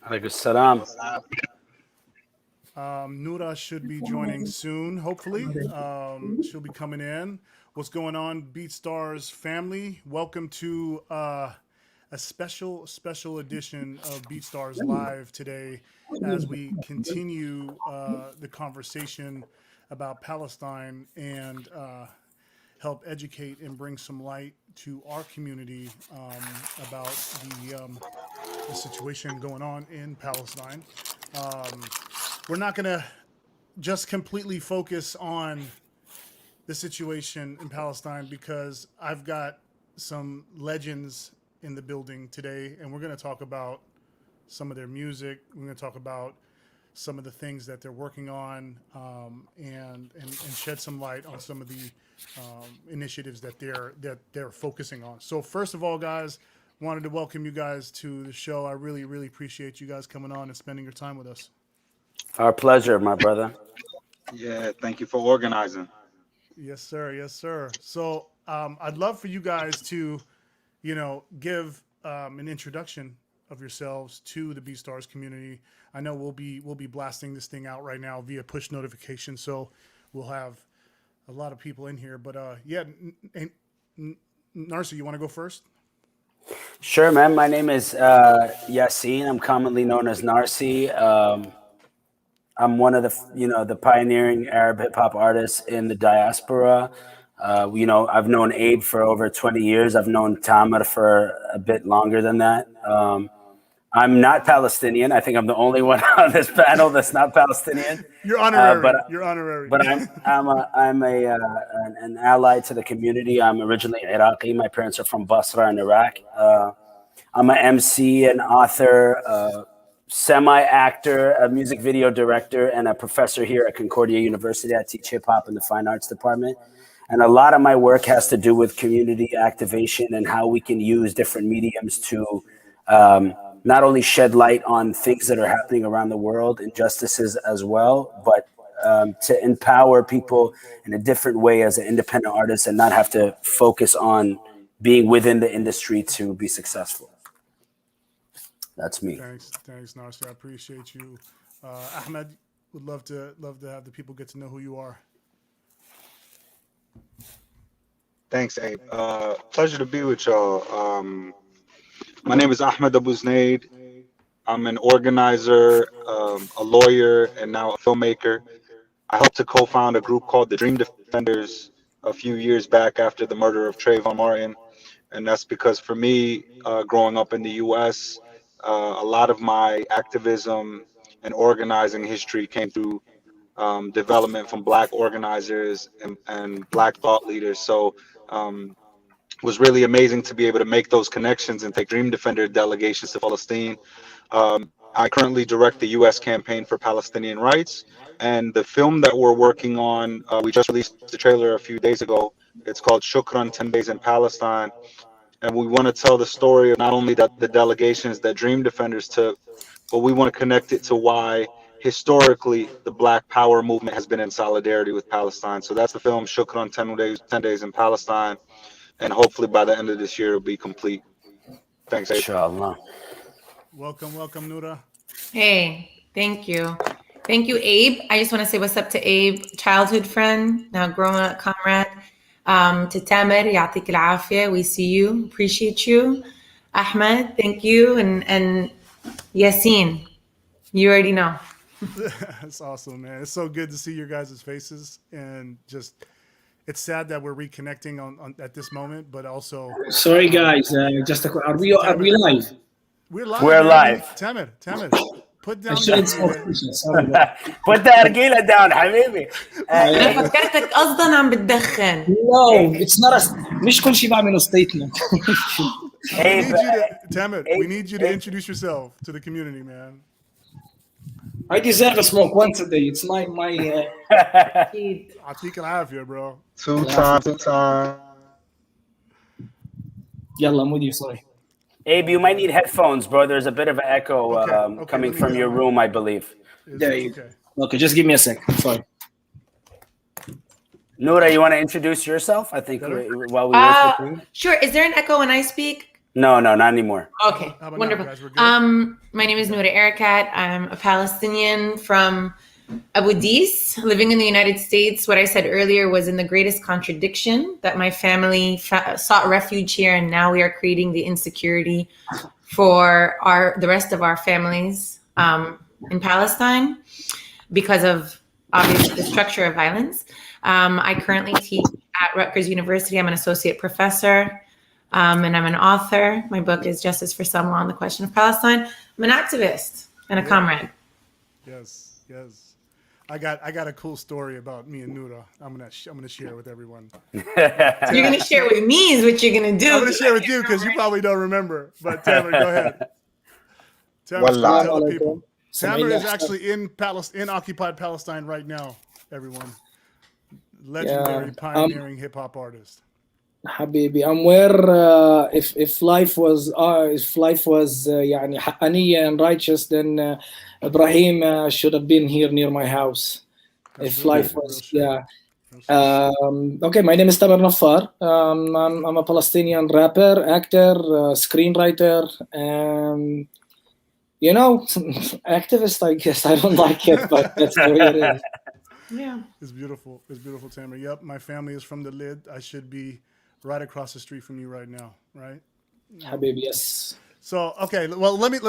Alaikum salam. Nura should be joining soon, hopefully. She'll be coming in. What's going on, BeatStars family? Welcome to a special edition of BeatStars Live today as we continue the conversation about Palestine and help educate and bring some light to our community about the situation going on in Palestine. We're not going to just completely focus on the situation in Palestine because I've got some legends in the building today, and we're going to talk about some of their music. We're going to talk about some of the things that they're working on, and shed some light on some of the initiatives that they're focusing on. So first of all, guys, wanted to welcome you guys to the show. I really appreciate you guys coming on and spending your time with us. Our pleasure, my brother. Yeah, thank you for organizing. Yes, sir. Yes, sir. So I'd love for you guys to, give an introduction of yourselves to the BeatStars community. I know we'll be blasting this thing out right now via push notification, so we'll have a lot of people in here. But Narcy, you want to go first? Sure, man. My name is Yassine. I'm commonly known as Narcy. I'm one of the pioneering Arab hip hop artists in the diaspora. I've known Abe for over 20 years. I've known Tamer for a bit longer than that. I'm not Palestinian. I think I'm the only one on this panel that's not Palestinian. You're honorary. You're honorary. But I'm an ally to the community. I'm originally Iraqi. My parents are from Basra in Iraq. I'm an MC, an author, semi-actor, a music video director, and a professor here at Concordia University. I teach hip hop in the fine arts department. And a lot of my work has to do with community activation and how we can use different mediums to not only shed light on things that are happening around the world, injustices as well, but to empower people in a different way as an independent artist and not have to focus on being within the industry to be successful. That's me. Thanks, Narcy. I appreciate you. Ahmed, would love to have the people get to know who you are. Thanks, Abe. Pleasure to be with y'all. My name is Ahmed Abu Znaid. I'm an organizer, a lawyer, and now a filmmaker. I helped to co-found a group called the Dream Defenders a few years back after the murder of Trayvon Martin. And that's because for me, growing up in the U.S., a lot of my activism and organizing history came through development from Black organizers and Black thought leaders. So it was really amazing to be able to make those connections and take Dream Defender delegations to Palestine. I currently direct the U.S. campaign for Palestinian rights. And the film that we're working on, we just released the trailer a few days ago. It's called Shukran, 10 Days in Palestine. And we want to tell the story of not only the delegations that Dream Defenders took, but we want to connect it to why historically the Black Power movement has been in solidarity with Palestine. So that's the film Shukran, 10 Days in Palestine. And hopefully by the end of this year, it'll be complete. Thanks, Abe. Inshallah. Welcome, Nura. Hey, thank you. Thank you, Abe. I just want to say what's up to Abe, childhood friend, now grown-up comrade. To Tamer, يعطيك العافية. We see you, appreciate you. Ahmed, thank you. And Yassine, you already know. That's awesome, man. It's so good to see your guys' faces, and just it's sad that we're reconnecting on at this moment, but also sorry guys, are we live? We're live. We're live. Tamer, put down put the argila down, حبيبي. أنا فكرتك أصلاً عم بتدخن. No, it's not مش كل شيء بعمله statement. Tamer, we need you to introduce yourself to the community, man. I deserve a smoke once a day. It's my يعطيك العافية, bro. Two time. يلا مودي, sorry. Abe, you might need headphones, bro. There's a bit of an echo Okay, coming from your room, I believe. There you go. Okay, just give me a sec. Sorry. Noura, you want to introduce yourself? I think while we wait for you. Sure. Is there an echo when I speak? No, not anymore. Okay, How about wonderful. now, guys? We're good? My name is Noura Erekat. I'm a Palestinian from Abu Dis, living in the United States. What I said earlier was in the greatest contradiction that my family sought refuge here, and now we are creating the insecurity for the rest of our families in Palestine because of obviously the structure of violence. I currently teach at Rutgers University. I'm an associate professor. And I'm an author. My book is Justice for Some Law on the Question of Palestine. I'm an activist and a comrade. Yes. I got a cool story about me and Noura. I'm gonna share with everyone. You're gonna share with me is what you're gonna do. I'm gonna share with you because you probably don't remember. But Tamer, go ahead. Tamer, Wallah. tell the people. Tamer is Samahillah. actually in occupied Palestine right now. Everyone, legendary, pioneering hip hop artist. حبيبي, I'm where if life was يعني حقانية and righteous, then Ibrahim should have been here near my house. That's If real life shit, was, real yeah. shit. Okay, my name is Tamer Naffar. I'm a Palestinian rapper, actor, screenwriter, and activist. I guess I don't like it, but that's the way it is. Yeah. It's beautiful, Tamer. Yep, my family is from the Lid. I should be right across the street from you right now, right? Habibi, yes. So okay, well let me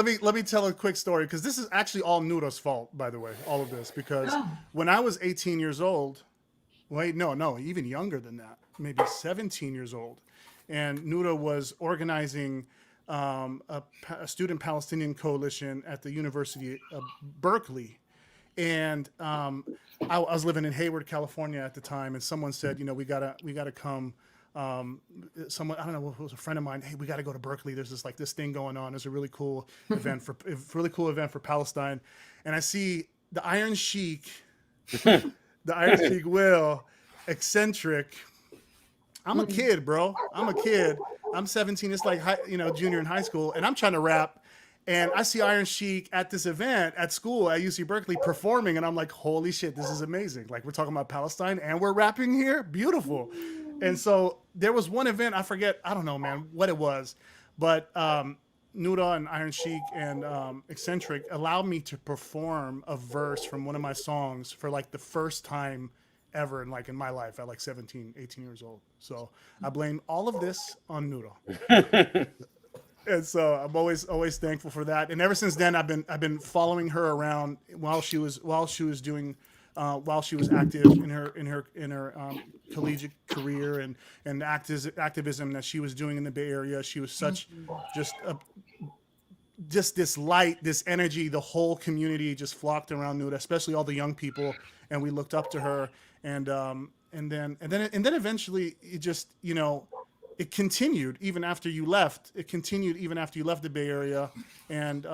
tell a quick story because this is actually all Noura's fault, by the way, all of this, because when I was 18 years old, no, even younger than that, maybe 17 years old, and Noura was organizing a student Palestinian coalition at the University of Berkeley. And I was living in Hayward, California at the time, and someone said, we gotta come. Someone, I don't know, it was a friend of mine. Hey, we got to go to Berkeley. There's this thing going on. There's a really cool event for Palestine. And I see the Iron Sheik, Will, eccentric. I'm a kid, bro. I'm 17. It's like junior in high school, and I'm trying to rap. And I see Iron Sheik at this event at school at UC Berkeley performing, and I'm like, holy shit, this is amazing. Like, we're talking about Palestine and we're rapping here? Beautiful. And so there was one event, I forget, I don't know, man, what it was, but Noura and Iron Sheik and Eccentric allowed me to perform a verse from one of my songs for like the first time ever in my life at like 17, 18 years old. So I blame all of this on Noura. And so I'm always thankful for that. And ever since then, I've been following her around while she was active in her collegiate career and activism that she was doing in the Bay Area. She was such just this light, this energy. The whole community just flocked around Noura, especially all the young people, and we looked up to her. And then eventually it just it continued even after you left. It continued even after you left the Bay Area, and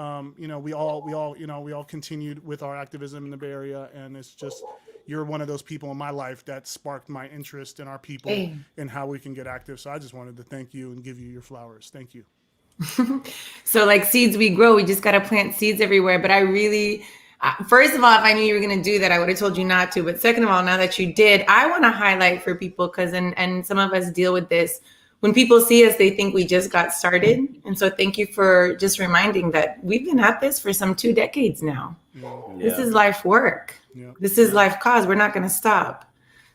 we all continued with our activism in the Bay Area. And it's just, you're one of those people in my life that sparked my interest in our people and how we can get active. So I just wanted to thank you and give you your flowers. Thank you. So like seeds we grow, we just got to plant seeds everywhere. But I really, first of all, if I knew you were going to do that, I would have told you not to. But second of all, now that you did, I want to highlight for people, because and some of us deal with this. When people see us, they think we just got started. And so thank you for just reminding that we've been at this for some 2 decades now. Yeah. This is life work. Yeah. This is life cause. We're not going to stop.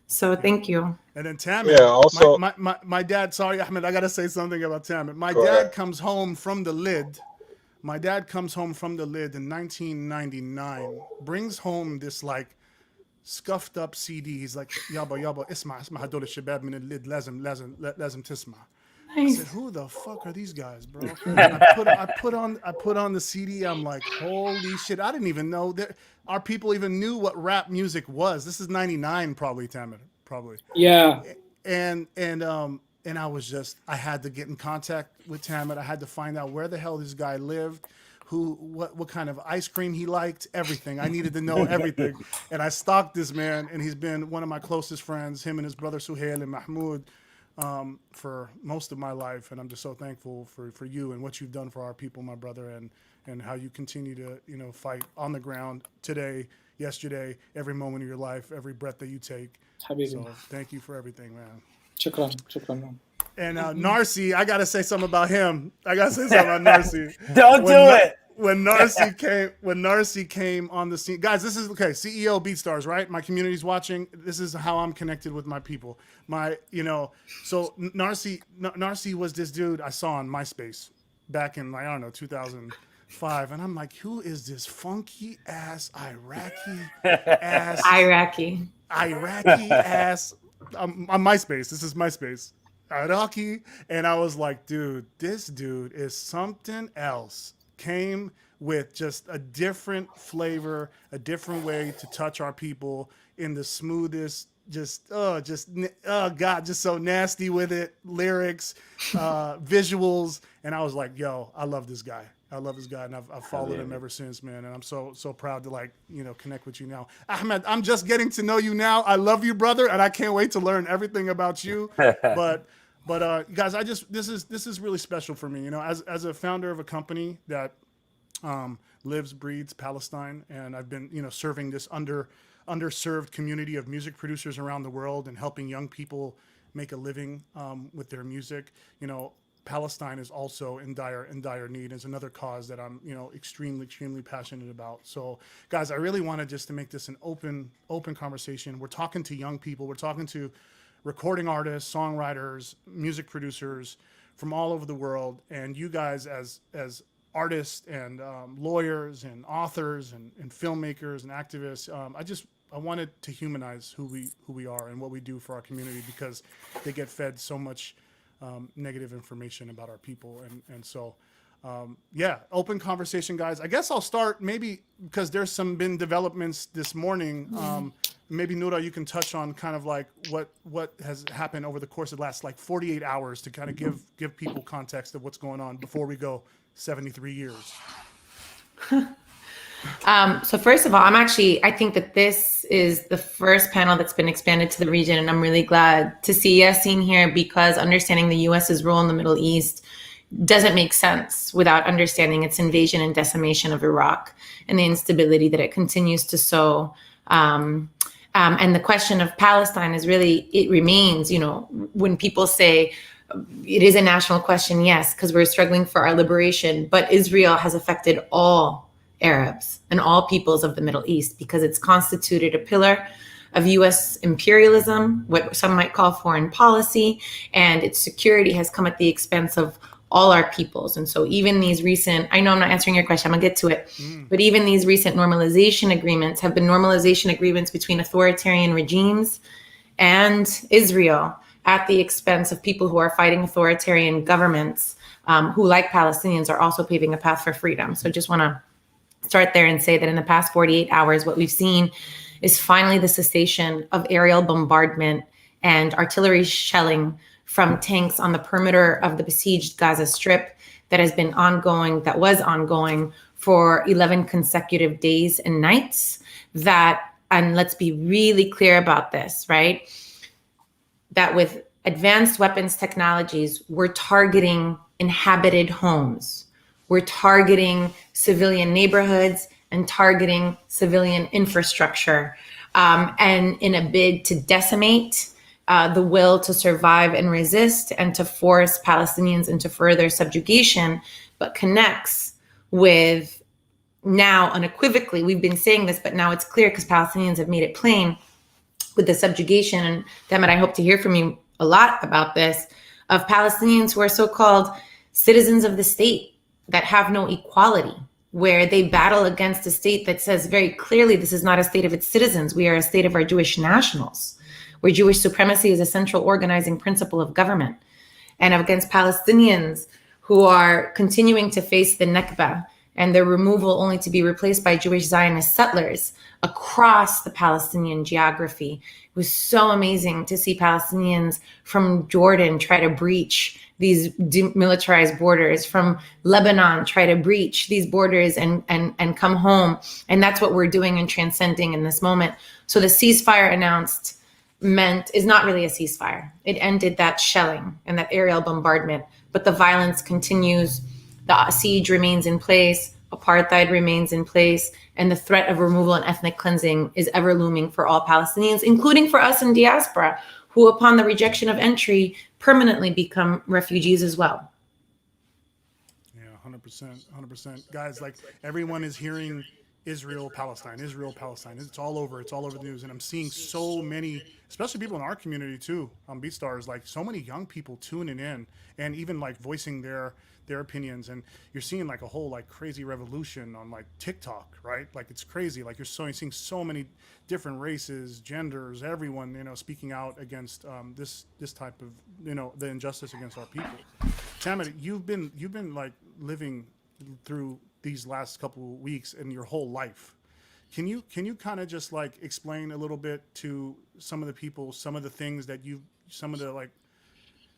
So thank you. And then Tammy, also my dad, sorry, Ahmed, I got to say something about Tammy. My dad comes home from the Lid. My dad comes home from the Lid in 1999, brings home this like scuffed up CD. He's like, yaba اسمع هدول الشباب من الليد لازم تسمع. I said, who the fuck are these guys, bro? I put on the CD. I'm like, holy shit! I didn't even know that our people even knew what rap music was. This is '99, probably, Tamir, probably. Yeah. And I was just, I had to get in contact with Tamir. I had to find out where the hell this guy lived, what kind of ice cream he liked, everything. I needed to know everything. And I stalked this man, and he's been one of my closest friends, him and his brother Suhail and Mahmoud, for most of my life. And I'm just so thankful for you and what you've done for our people, my brother, and how you continue to, fight on the ground today, yesterday, every moment of your life, every breath that you take. Habibi. So thank you for everything, man. Shukran. And Narcy, I gotta say something about him. I gotta say something about Narcy. Don't do it. When Narcy came on the scene, guys, this is okay. CEO BeatStars, right? My community's watching. This is how I'm connected with my people. So Narcy was this dude I saw on MySpace back in, I don't know, 2005, and I'm like, who is this funky ass Iraqi ass on MySpace? This is MySpace. Iraqi, and I was like, dude, this dude is something else. Came with just a different flavor, a different way to touch our people in the smoothest, just so nasty with it, lyrics, visuals, and I was like, yo, I love this guy. And I've followed him ever since, man. And I'm so proud to connect with you now. Ahmed, I'm just getting to know you now. I love you, brother, and I can't wait to learn everything about you. But guys, this is really special for me. As a founder of a company that lives, breathes Palestine, and I've been serving this underserved community of music producers around the world and helping young people make a living with their music. Palestine is also in dire need. It's another cause that I'm extremely passionate about. So guys, I really wanted just to make this an open conversation. We're talking to young people. We're talking to recording artists, songwriters, music producers from all over the world, and you guys as artists and lawyers and authors and filmmakers and activists. I wanted to humanize who we are and what we do for our community, because they get fed so much negative information about our people, and so open conversation, guys. I guess I'll start maybe because there's been developments this morning. Maybe Noura, you can touch on kind of like what has happened over the course of the last 48 hours to kind of give people context of what's going on before we go 73 years. So first of all, I think that this is the first panel that's been expanded to the region, and I'm really glad to see Yassine here, because understanding the U.S.'s role in the Middle East doesn't make sense without understanding its invasion and decimation of Iraq and the instability that it continues to sow. And the question of Palestine it remains, when people say it is a national question, yes, because we're struggling for our liberation, but Israel has affected all Arabs and all peoples of the Middle East, because it's constituted a pillar of U.S. imperialism, what some might call foreign policy, and its security has come at the expense of all our peoples. And so even these recent, I know I'm not answering your question, I'm gonna get to it, but even these recent normalization agreements have been normalization agreements between authoritarian regimes and Israel at the expense of people who are fighting authoritarian governments, who, like Palestinians, are also paving a path for freedom. So just wanna start there and say that in the past 48 hours, what we've seen is finally the cessation of aerial bombardment and artillery shelling from tanks on the perimeter of the besieged Gaza Strip that was ongoing for 11 consecutive days and nights. And let's be really clear about this, right? That with advanced weapons technologies, we're targeting inhabited homes. We're targeting civilian neighborhoods and targeting civilian infrastructure, and in a bid to decimate the will to survive and resist and to force Palestinians into further subjugation, but connects with, now unequivocally, we've been saying this, but now it's clear because Palestinians have made it plain, with the subjugation, and Dammit, I hope to hear from you a lot about this, of Palestinians who are so-called citizens of the state that have no equality, where they battle against a state that says very clearly this is not a state of its citizens, we are a state of our Jewish nationals, where Jewish supremacy is a central organizing principle of government, and against Palestinians who are continuing to face the Nakba and their removal only to be replaced by Jewish Zionist settlers across the Palestinian geography. It was so amazing to see Palestinians from Jordan try to breach these demilitarized borders, from Lebanon try to breach these borders and come home. And that's what we're doing and transcending in this moment. So the ceasefire announced is not really a ceasefire. It ended that shelling and that aerial bombardment, but the violence continues. The siege remains in place, apartheid remains in place, and the threat of removal and ethnic cleansing is ever looming for all Palestinians, including for us in diaspora, who upon the rejection of entry permanently become refugees as well. Yeah, 100%. Guys, like everyone is hearing Israel, Palestine. It's all over. It's all over the news. And I'm seeing so many, especially people in our community too, on BeatStars, like so many young people tuning in and even like voicing their opinions. And you're seeing like a whole like crazy revolution on like TikTok, right? Like it's crazy. Like you're seeing so many different races, genders, everyone, you know, speaking out against this type of, you know, the injustice against our people. Tamid, you've been like living through these last couple of weeks in your whole life. Can you kind of just like explain a little bit to some of the people, some of the things that some of the like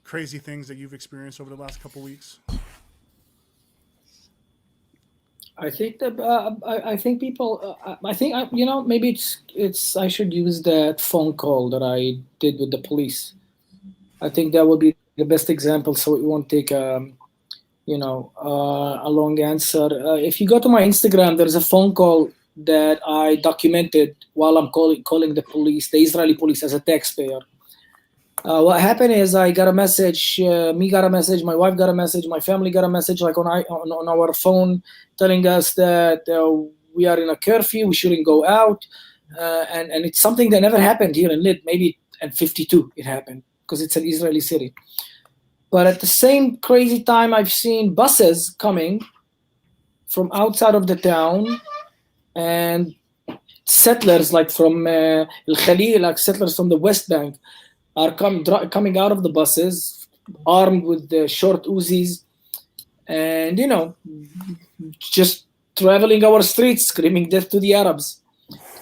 crazy things that you've experienced over the last couple of weeks? I think that I think people. I think you know, maybe it's. I should use that phone call that I did with the police. I think that would be the best example, so it won't take you know, a long answer. If you go to my Instagram, there's a phone call that I documented while I'm calling the police, the Israeli police, as a taxpayer. What happened is I got a message, me got a message, my wife got a message, my family got a message, like on our phone, telling us that we are in a curfew, we shouldn't go out, and it's something that never happened here in Lit. Maybe at 52 it happened because it's an Israeli city. But at the same crazy time, I've seen buses coming from outside of the town, and settlers like from El Khalil, like settlers from the West Bank, are coming out of the buses, armed with the short Uzis, and you know, just traveling our streets, screaming death to the Arabs.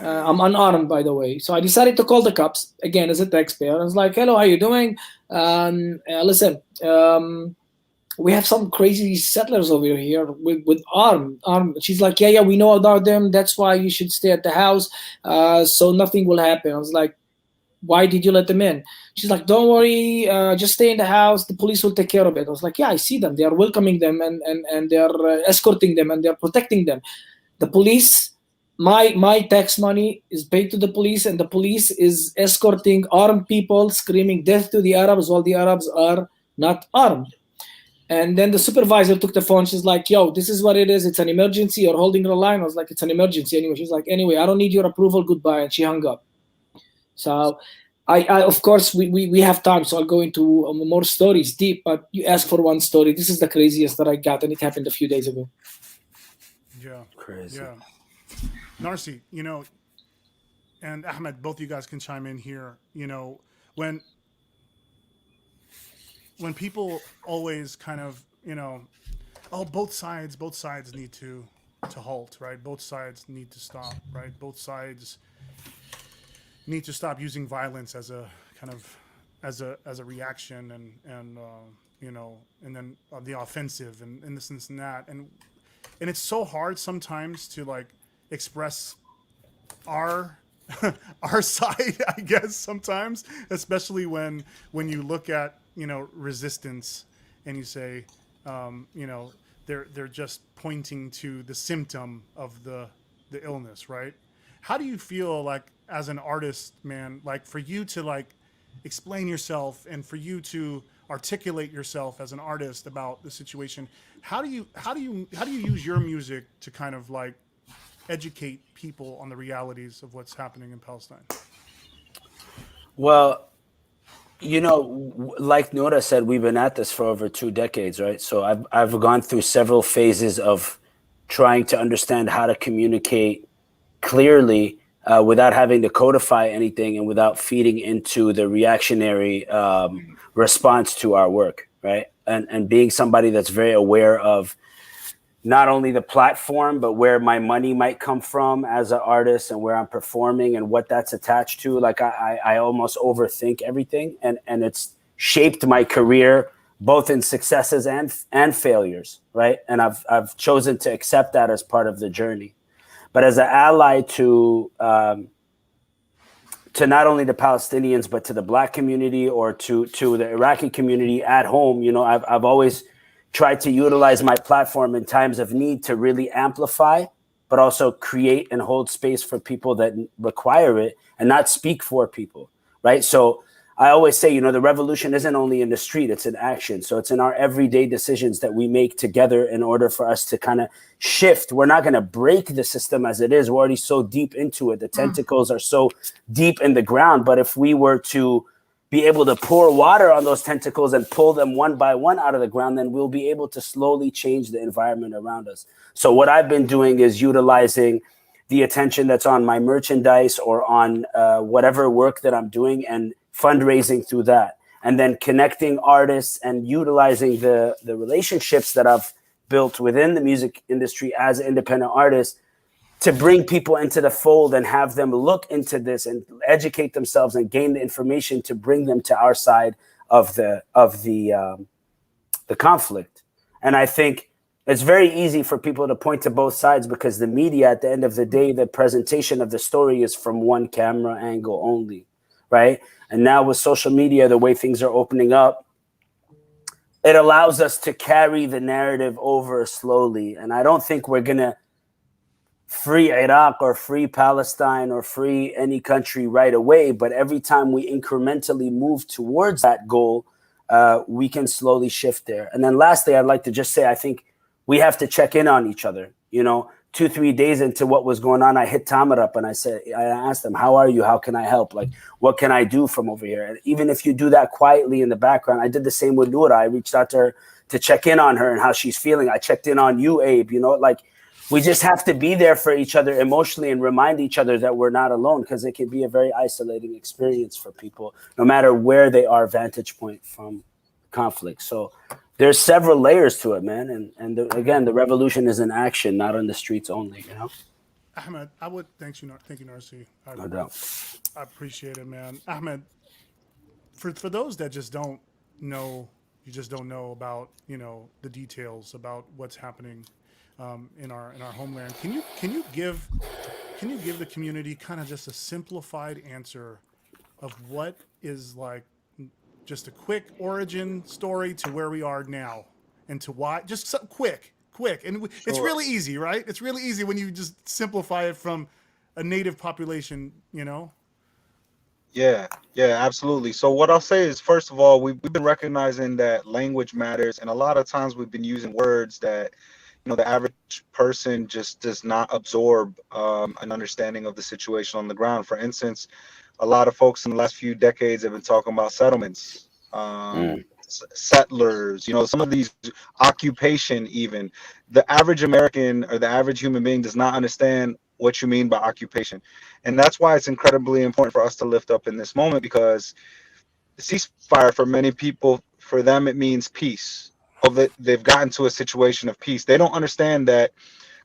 I'm unarmed, by the way. So I decided to call the cops, again, as a taxpayer. I was like, hello, how you doing? Listen, we have some crazy settlers over here with arm. She's like, yeah, we know about them. That's why you should stay at the house. So nothing will happen. I was like, why did you let them in? She's like, don't worry, just stay in the house. The police will take care of it. I was like, yeah, I see them. They are welcoming them and they are escorting them and they're protecting them. The police, my tax money is paid to the police, and the police is escorting armed people screaming death to the Arabs while the Arabs are not armed. And then the supervisor took the phone. She's like, yo, this is what it is. It's an emergency. You're holding the line. I was like, it's an emergency anyway. She's like, anyway, I don't need your approval. Goodbye. And she hung up. So I of course, we have time. So I'll go into more stories deep, but you asked for one story. This is the craziest that I got, and it happened a few days ago. Yeah. Crazy. Yeah. Narsi, you know, and Ahmed, both of you guys can chime in here. You know, when people always kind of, you know, oh, both sides need to halt, right? Both sides need to stop, right? Both sides need to stop using violence as a kind of as a reaction and you know, and then the offensive and this and that, and it's so hard sometimes to like express our side, I guess, sometimes, especially when you look at, you know, resistance and you say, you know, they're just pointing to the symptom of the illness, right? How do you feel like as an artist, man, like for you to like explain yourself and for you to articulate yourself as an artist about the situation? How do you use your music to kind of like educate people on the realities of what's happening in Palestine? Well, you know, like Nora said, we've been at this for over 2 decades, right? So I've gone through several phases of trying to understand how to communicate clearly without having to codify anything and without feeding into the reactionary response to our work, right? And being somebody that's very aware of not only the platform, but where my money might come from as an artist and where I'm performing and what that's attached to. Like I almost overthink everything, and it's shaped my career both in successes and failures, right? And I've chosen to accept that as part of the journey. But as an ally to not only the Palestinians, but to the Black community or to the Iraqi community at home, you know, I've always tried to utilize my platform in times of need to really amplify, but also create and hold space for people that require it and not speak for people, right? So I always say, the revolution isn't only in the street, it's in action. So it's in our everyday decisions that we make together in order for us to kind of shift. We're not going to break the system as it is. We're already so deep into it. The tentacles are so deep in the ground. But if we were to be able to pour water on those tentacles and pull them one by one out of the ground, then we'll be able to slowly change the environment around us. So what I've been doing is utilizing the attention that's on my merchandise or on whatever work that I'm doing and fundraising through that, and then connecting artists and utilizing the relationships that I've built within the music industry as an independent artist to bring people into the fold and have them look into this and educate themselves and gain the information to bring them to our side of the conflict. And I think it's very easy for people to point to both sides because the media, at the end of the day, the presentation of the story is from one camera angle only, right? And now with social media, the way things are opening up, it allows us to carry the narrative over slowly. And I don't think we're going to free Iraq or free Palestine or free any country right away. But every time we incrementally move towards that goal, we can slowly shift there. And then lastly, I'd like to just say, I think we have to check in on each other. 2-3 days into what was going on, I hit Tamer up and I asked him, how are you? How can I help? Like, what can I do from over here? And even if you do that quietly in the background, I did the same with Noura. I reached out to her to check in on her and how she's feeling. I checked in on you, Abe. We just have to be there for each other emotionally and remind each other that we're not alone, because it can be a very isolating experience for people, no matter where they are vantage point from conflict. So there's several layers to it, man. And again, the revolution is in action, not on the streets only, Ahmed, I would thank you, Narcy. No doubt. I appreciate it, man. Ahmed, for those that just don't know, about, the details about what's happening in our homeland. Can you give the community kind of just a simplified answer of what is like just a quick origin story to where we are now and to why? Just so quick, and it's really easy, right? It's really easy when you just simplify it from a native population, Yeah, absolutely. So what I'll say is, first of all, we've been recognizing that language matters, and a lot of times we've been using words that the average person just does not absorb an understanding of the situation on the ground. For instance, a lot of folks in the last few decades have been talking about settlements, settlers, some of these occupation. Even the average American or the average human being does not understand what you mean by occupation. And that's why it's incredibly important for us to lift up in this moment, because the ceasefire, for many people, for them, it means peace. They've gotten to a situation of peace. They don't understand that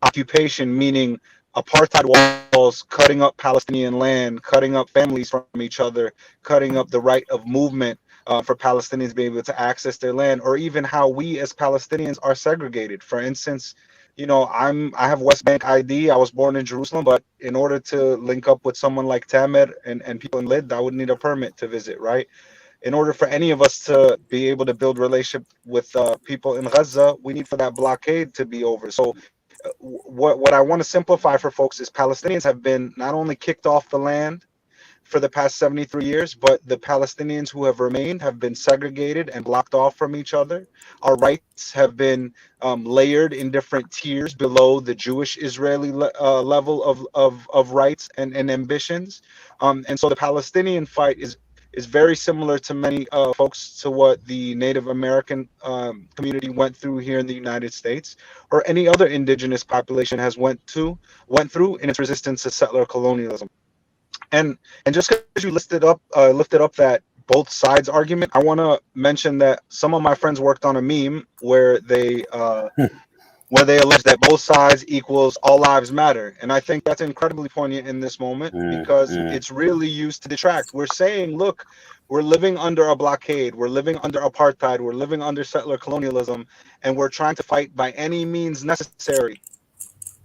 occupation, meaning apartheid walls, cutting up Palestinian land, cutting up families from each other, cutting up the right of movement for Palestinians to be able to access their land, or even how we as Palestinians are segregated. For instance, I have West Bank ID. I was born in Jerusalem, but in order to link up with someone like Tamer and people in Lid, I would need a permit to visit, right? In order for any of us to be able to build relationship with people in Gaza, we need for that blockade to be over. So what I want to simplify for folks is Palestinians have been not only kicked off the land for the past 73 years, but the Palestinians who have remained have been segregated and blocked off from each other. Our rights have been layered in different tiers below the Jewish-Israeli level of rights and ambitions. And so the Palestinian fight is very similar to many folks to what the Native American community went through here in the United States, or any other indigenous population has went through in its resistance to settler colonialism. And just because you lifted up that both sides argument, I want to mention that some of my friends worked on a meme where they allege that both sides equals all lives matter. And I think that's incredibly poignant in this moment, because it's really used to detract. We're saying, look, we're living under a blockade, we're living under apartheid, we're living under settler colonialism, and we're trying to fight by any means necessary.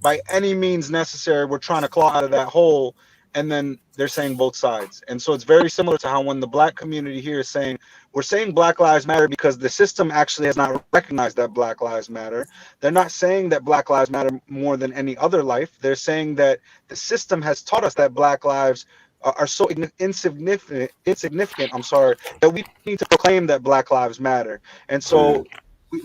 By any means necessary, we're trying to claw out of that hole. And then they're saying both sides. And so it's very similar to how when the Black community here is saying, we're saying Black Lives Matter because the system actually has not recognized that Black Lives Matter. They're not saying that Black Lives matter more than any other life. They're saying that the system has taught us that Black lives are so insignificant, I'm sorry, that we need to proclaim that Black Lives Matter. And so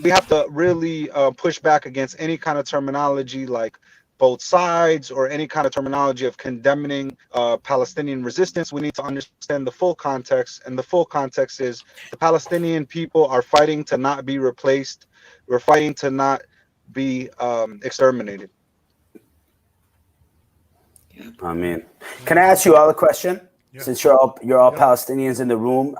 we have to really push back against any kind of terminology like both sides, or any kind of terminology of condemning Palestinian resistance. We need to understand the full context, and the full context is the Palestinian people are fighting to not be replaced. We're fighting to not be exterminated. I mean, can I ask you all a question? Yeah. Since you're all Palestinians in the room,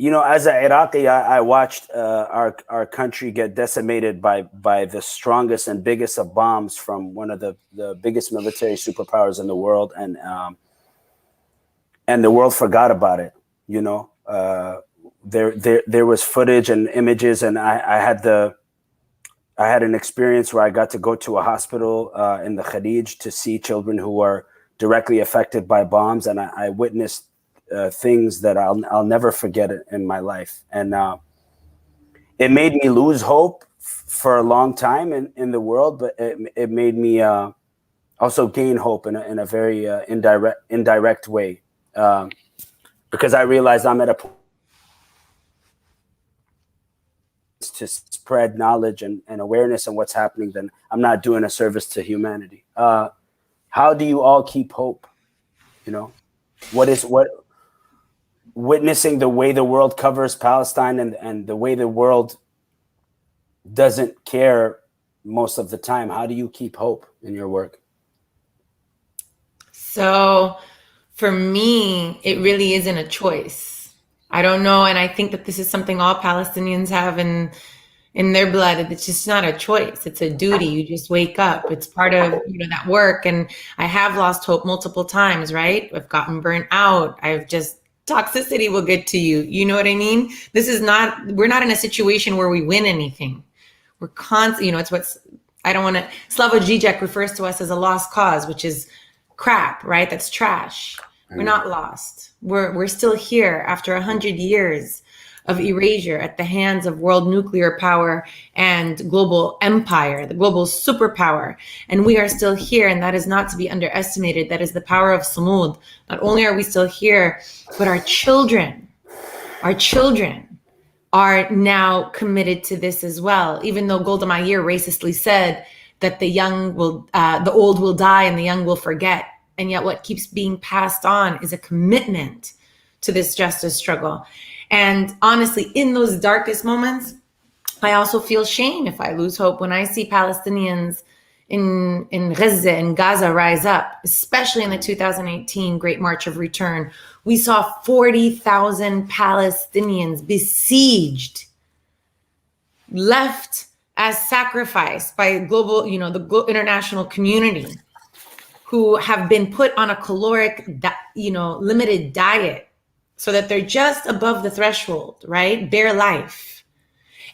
you know, as an Iraqi, I watched our country get decimated by the strongest and biggest of bombs from one of the biggest military superpowers in the world, and the world forgot about it. You know, there was footage and images, and I had an experience where I got to go to a hospital in the Khalij to see children who were directly affected by bombs, and I witnessed things that I'll never forget in my life, and it made me lose hope for a long time in the world, but it made me also gain hope in a very indirect way, because I realized I'm at a point to spread knowledge and awareness on what's happening, then I'm not doing a service to humanity. How do you all keep hope? You know, what witnessing the way the world covers Palestine, and the way the world doesn't care most of the time. How do you keep hope in your work? So for me, it really isn't a choice. I don't know. And I think that this is something all Palestinians have in their blood. It's just not a choice. It's a duty. You just wake up. It's part of, you know, that work. And I have lost hope multiple times, right? I've gotten burnt out. Toxicity will get to you. You know what I mean? We're not in a situation where we win anything. We're constant, you know, Slavoj Žižek refers to us as a lost cause, which is crap, right? That's trash. We're not lost. We're still here after 100 years of erasure at the hands of world nuclear power and global empire, the global superpower. And we are still here, and that is not to be underestimated. That is the power of Samud. Not only are we still here, but our children are now committed to this as well. Even though Golda Meir racistly said that the old will die and the young will forget. And yet what keeps being passed on is a commitment to this justice struggle. And honestly, in those darkest moments, I also feel shame if I lose hope when I see Palestinians in Gaza and Gaza rise up, especially in the 2018 Great March of Return. We saw 40,000 Palestinians besieged, left as sacrifice by global, you know, the international community, who have been put on a caloric, limited diet, so that they're just above the threshold, right? Bare life.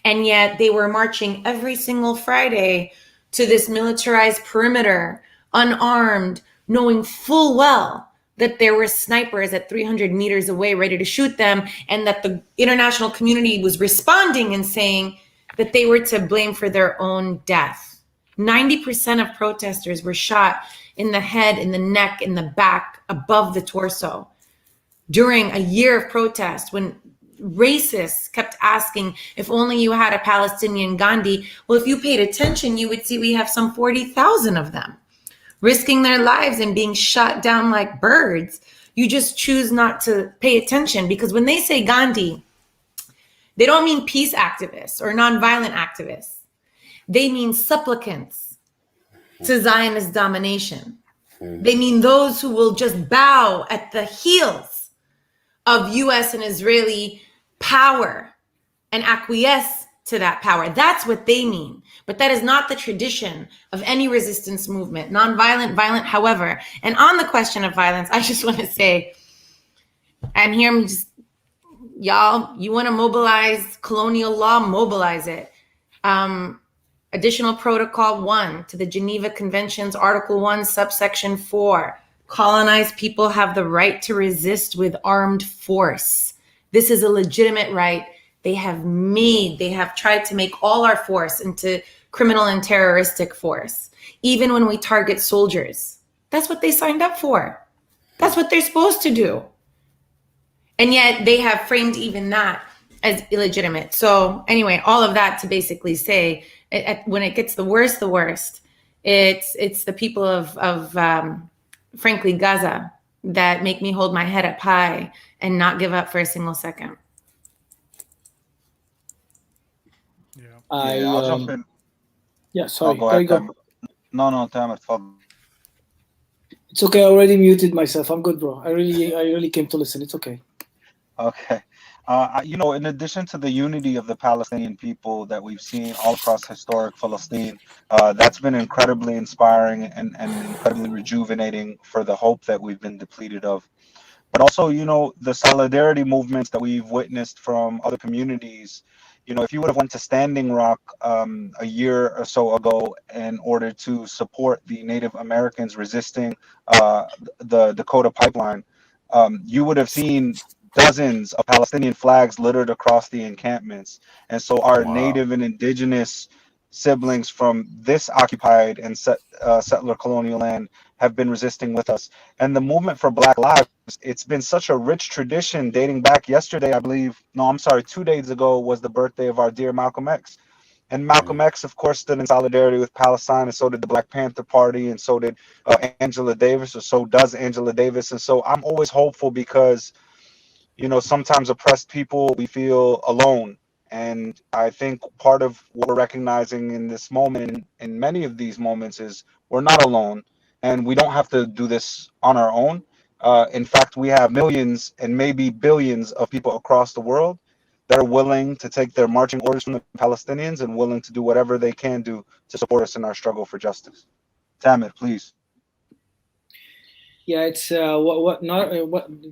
And yet they were marching every single Friday to this militarized perimeter, unarmed, knowing full well that there were snipers at 300 meters away ready to shoot them, and that the international community was responding and saying that they were to blame for their own death. 90% of protesters were shot in the head, in the neck, in the back, above the torso. During a year of protest, when racists kept asking if only you had a Palestinian Gandhi, well, if you paid attention, you would see we have some 40,000 of them risking their lives and being shot down like birds. You just choose not to pay attention, because when they say Gandhi, they don't mean peace activists or nonviolent activists. They mean supplicants to Zionist domination. They mean those who will just bow at the heels of US and Israeli power and acquiesce to that power. That's what they mean. But that is not the tradition of any resistance movement, nonviolent, violent, however. And on the question of violence, I just want to say, and here I'm just, y'all, you want to mobilize colonial law, mobilize it. Additional Protocol 1 to the Geneva Conventions, Article 1, subsection 4. Colonized people have the right to resist with armed force. This is a legitimate right. They have tried to make all our force into criminal and terroristic force, even when we target soldiers. That's what they signed up for. That's what they're supposed to do. And yet they have framed even that as illegitimate. So anyway, all of that to basically say, when it gets the worst, it's the people of frankly, Gaza that make me hold my head up high and not give up for a single second. Yeah. I'll jump in. Yeah, sorry. go There ahead, you go. Tamer. No, Tamer, اتفضل. It's okay. I already muted myself. I'm good, bro. I really came to listen. It's okay. Okay. In addition to the unity of the Palestinian people that we've seen all across historic Palestine, that's been incredibly inspiring and incredibly rejuvenating for the hope that we've been depleted of. But also, the solidarity movements that we've witnessed from other communities. If you would have went to Standing Rock a year or so ago in order to support the Native Americans resisting the Dakota pipeline, you would have seen dozens of Palestinian flags littered across the encampments. And so our native and indigenous siblings from this occupied and settler colonial land have been resisting with us. And the movement for Black Lives, it's been such a rich tradition dating back yesterday, I believe. No, I'm sorry, 2 days ago was the birthday of our dear Malcolm X. And Malcolm X, of course, stood in solidarity with Palestine, and so did the Black Panther Party, and so did Angela Davis, or so does Angela Davis. And so I'm always hopeful because, sometimes oppressed people, we feel alone. And I think part of what we're recognizing in this moment, in many of these moments, is we're not alone, and we don't have to do this on our own. In fact, we have millions and maybe billions of people across the world that are willing to take their marching orders from the Palestinians and willing to do whatever they can do to support us in our struggle for justice. Tamir, please. Yeah, it's what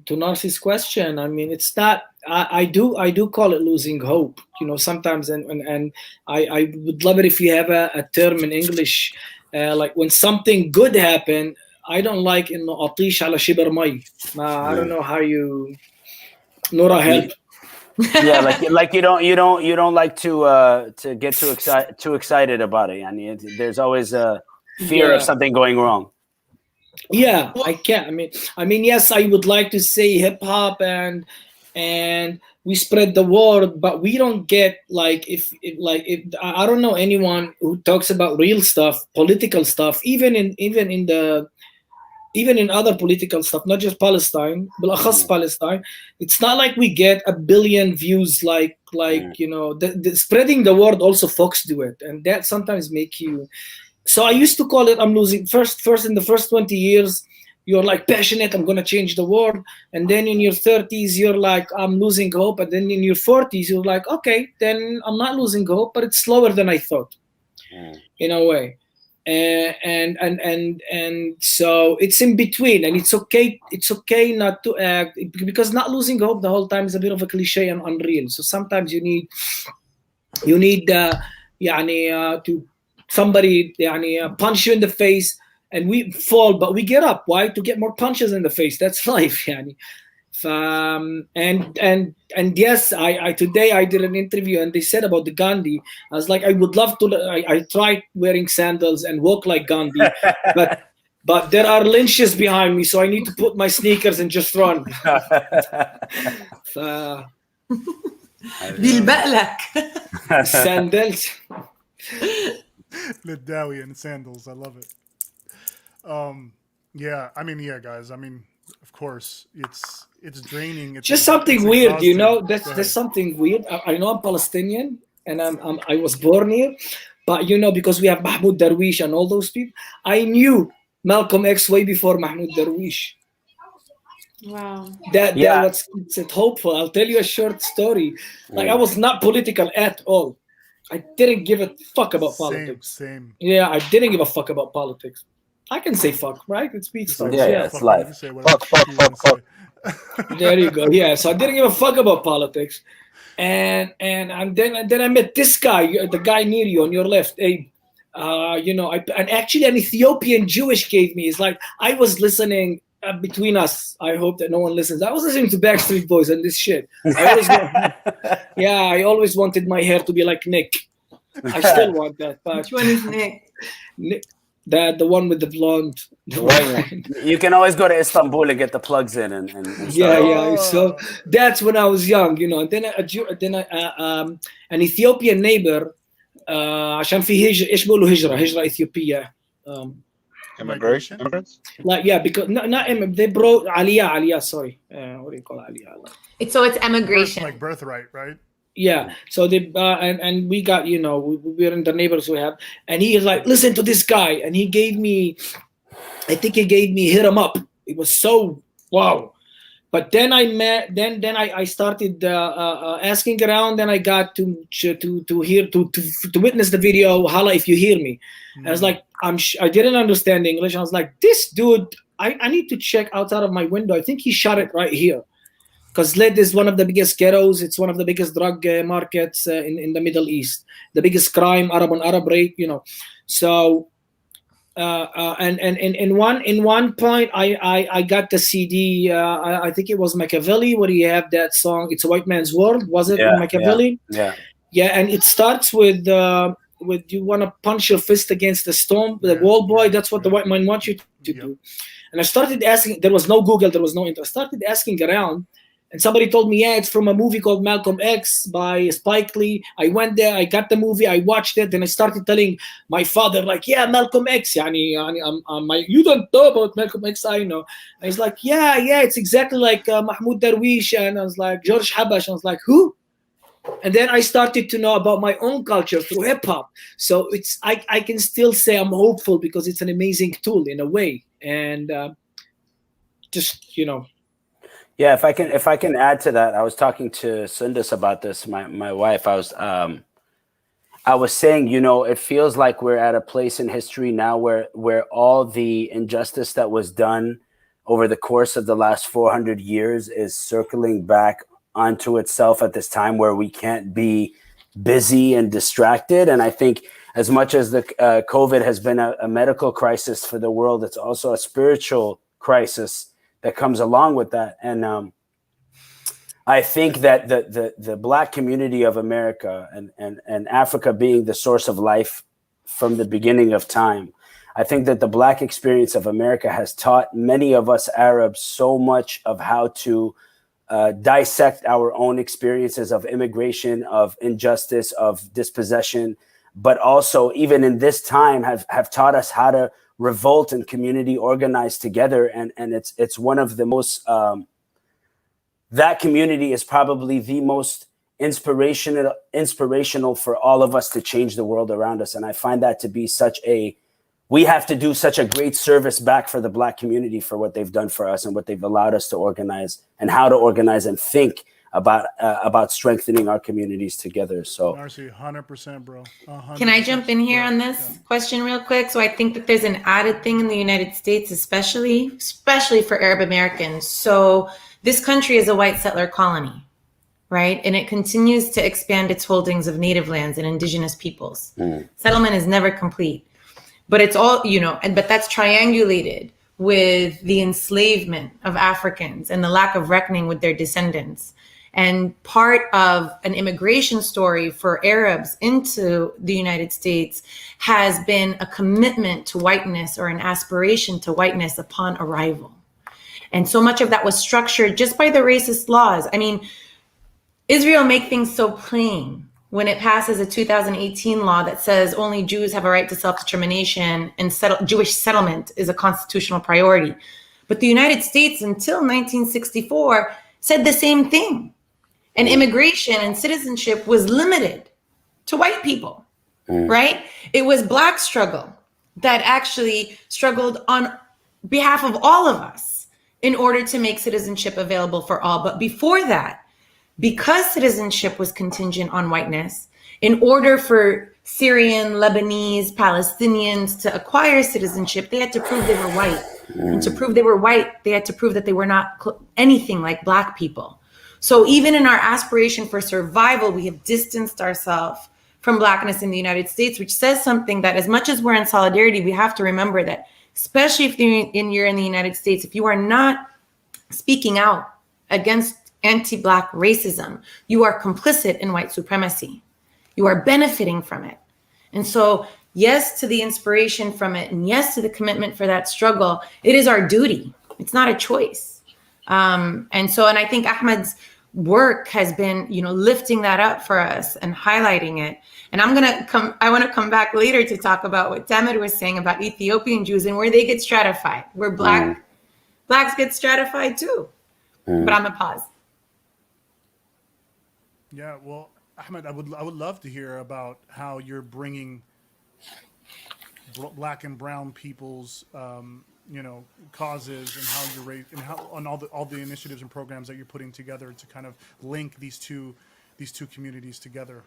to Narcis's question. I mean, it's not. I do call it losing hope. Sometimes, and I would love it if you have a term in English, like when something good happen. I don't like إنه أطيش على شبر مي. I don't know how you. Nora, help. Yeah, like you don't like to get too excited about it. I mean, there's always a fear of something going wrong. Yeah, I can't. I mean, yes, I would like to say hip hop and we spread the word, but we don't get if I don't know anyone who talks about real stuff, political stuff, even in other political stuff, not just Palestine, بالأخص Palestine. It's not like we get a billion views the spreading the word also folks do it, and that sometimes make you. So I used to call it I'm losing first in the first 20 years you're like passionate, I'm gonna change the world, and then in your 30s you're like I'm losing hope, and then in your 40s you're like okay, then I'm not losing hope, but it's slower than I thought in a way. And so it's in between, and it's okay not to act, because not losing hope the whole time is a bit of a cliche and unreal. So sometimes you need to somebody punch you in the face, and we fall, but we get up. Why? To get more punches in the face. That's life. And yes, I today I did an interview, and they said about the Gandhi. I was like, I would love to. I tried wearing sandals and walk like Gandhi, but there are lynches behind me, so I need to put my sneakers and just run. بالبقلك. Sandals. Ladawi and sandals. I love it. Yeah, guys. Of course, it's draining. It's just something weird, exhausting. That's something weird. I know I'm Palestinian, and I was born here, but because we have Mahmoud Darwish and all those people, I knew Malcolm X way before Mahmoud Darwish. Wow. It's hopeful. I'll tell you a short story. I was not political at all. I didn't give a fuck about politics. Same. Yeah, I didn't give a fuck about politics. I can say fuck, right? It's BeatStars. Yeah, it's life. Fuck. There you go. Yeah, so I didn't give a fuck about politics, and then I met this guy, the guy near you on your left, Abe. And actually an Ethiopian Jewish gave me. It's like I was listening. Between us, I hope that no one listens. I was listening to Backstreet Boys and this shit. I always wanted my hair to be like Nick. I still want that. But which one is Nick? the one with the blonde. The white one. You can always go to Istanbul and get the plugs in and Yeah, start. yeah. So that's when I was young, you know. And then an Ethiopian neighbor, عشان في ايش بيقولوا هجرة إثيوبية. Immigration? Immigrants? Like, yeah, because not they brought aliyah, sorry. What do you call aliyah? It's emigration. Like birthright, right? Yeah, so they and we got, you know, we're in the neighbors we have, and he is like, listen to this guy, and he gave me, I think he gave me Hit 'Em Up. It was so wow. But then I started asking around. Then I got to witness the video. Holla if you hear me. I was like, I didn't understand English. I was like, this dude, I need to check outside of my window. I think he shot it right here. Because Lid is one of the biggest ghettos. It's one of the biggest drug markets in the Middle East. The biggest crime, Arab on Arab rate, you know. So, and in one point, I got the CD. I think it was Machiavelli, where you have that song. It's a White Man's World. Was it Machiavelli? Yeah. And it starts with you want to punch your fist against the stone, the wall, boy. That's what the white man wants you to do. And I started asking. There was no Google. There was no internet. I started asking around. And somebody told me, yeah, it's from a movie called Malcolm X by Spike Lee. I went there, I got the movie, I watched it, and I started telling my father, like, yeah, Malcolm X. You don't know about Malcolm X, I know. And he's like, yeah, it's exactly like Mahmoud Darwish. And I was like, George Habash. I was like, who? And then I started to know about my own culture through hip hop. So I can still say I'm hopeful because it's an amazing tool in a way. And just, you know. Yeah, if I can add to that, I was talking to Sundus about this, my wife. I was saying, you know, it feels like we're at a place in history now where all the injustice that was done over the course of the last 400 years is circling back onto itself at this time where we can't be busy and distracted. And I think as much as the COVID has been a medical crisis for the world, it's also a spiritual crisis that comes along with that. And I think that the Black community of America and Africa being the source of life from the beginning of time, I think that the Black experience of America has taught many of us Arabs so much of how to dissect our own experiences of immigration, of injustice, of dispossession, but also even in this time have taught us how to revolt and community organize together. And it's one of the most, that community is probably the most inspirational for all of us to change the world around us. And I find that to be we have to do such a great service back for the Black community for what they've done for us and what they've allowed us to organize and how to organize and think about strengthening our communities together. So Marcy, 100%, bro. 100%. Can I jump in here on this question real quick? So I think that there's an added thing in the United States, especially for Arab Americans. So this country is a white settler colony, right? And it continues to expand its holdings of native lands and indigenous peoples. Settlement is never complete, but it's all, you know, but that's triangulated with the enslavement of Africans and the lack of reckoning with their descendants. And part of an immigration story for Arabs into the United States has been a commitment to whiteness or an aspiration to whiteness upon arrival. And so much of that was structured just by the racist laws. I mean, Israel make things so plain when it passes a 2018 law that says only Jews have a right to self-determination and Jewish settlement is a constitutional priority. But the United States until 1964 said the same thing. And immigration and citizenship was limited to white people, right? It was Black struggle that actually struggled on behalf of all of us in order to make citizenship available for all. But before that, because citizenship was contingent on whiteness, in order for Syrian, Lebanese, Palestinians to acquire citizenship, they had to prove they were white. And to prove they were white, they had to prove that they were not anything like Black people. So even in our aspiration for survival, we have distanced ourselves from Blackness in the United States, which says something that as much as we're in solidarity, we have to remember that, especially if you're in the United States, if you are not speaking out against anti-Black racism, you are complicit in white supremacy. You are benefiting from it. And so yes to the inspiration from it, and yes to the commitment for that struggle. It is our duty. It's not a choice. And I think Ahmed's work has been, lifting that up for us and highlighting it. And I want to come back later to talk about what Tamer was saying about Ethiopian Jews and where they get stratified, where blacks get stratified too. But I'm gonna pause. Yeah, well, Ahmed, I would love to hear about how you're bringing black and brown people's causes, and how you're and how on all the initiatives and programs that you're putting together to kind of link these two communities together.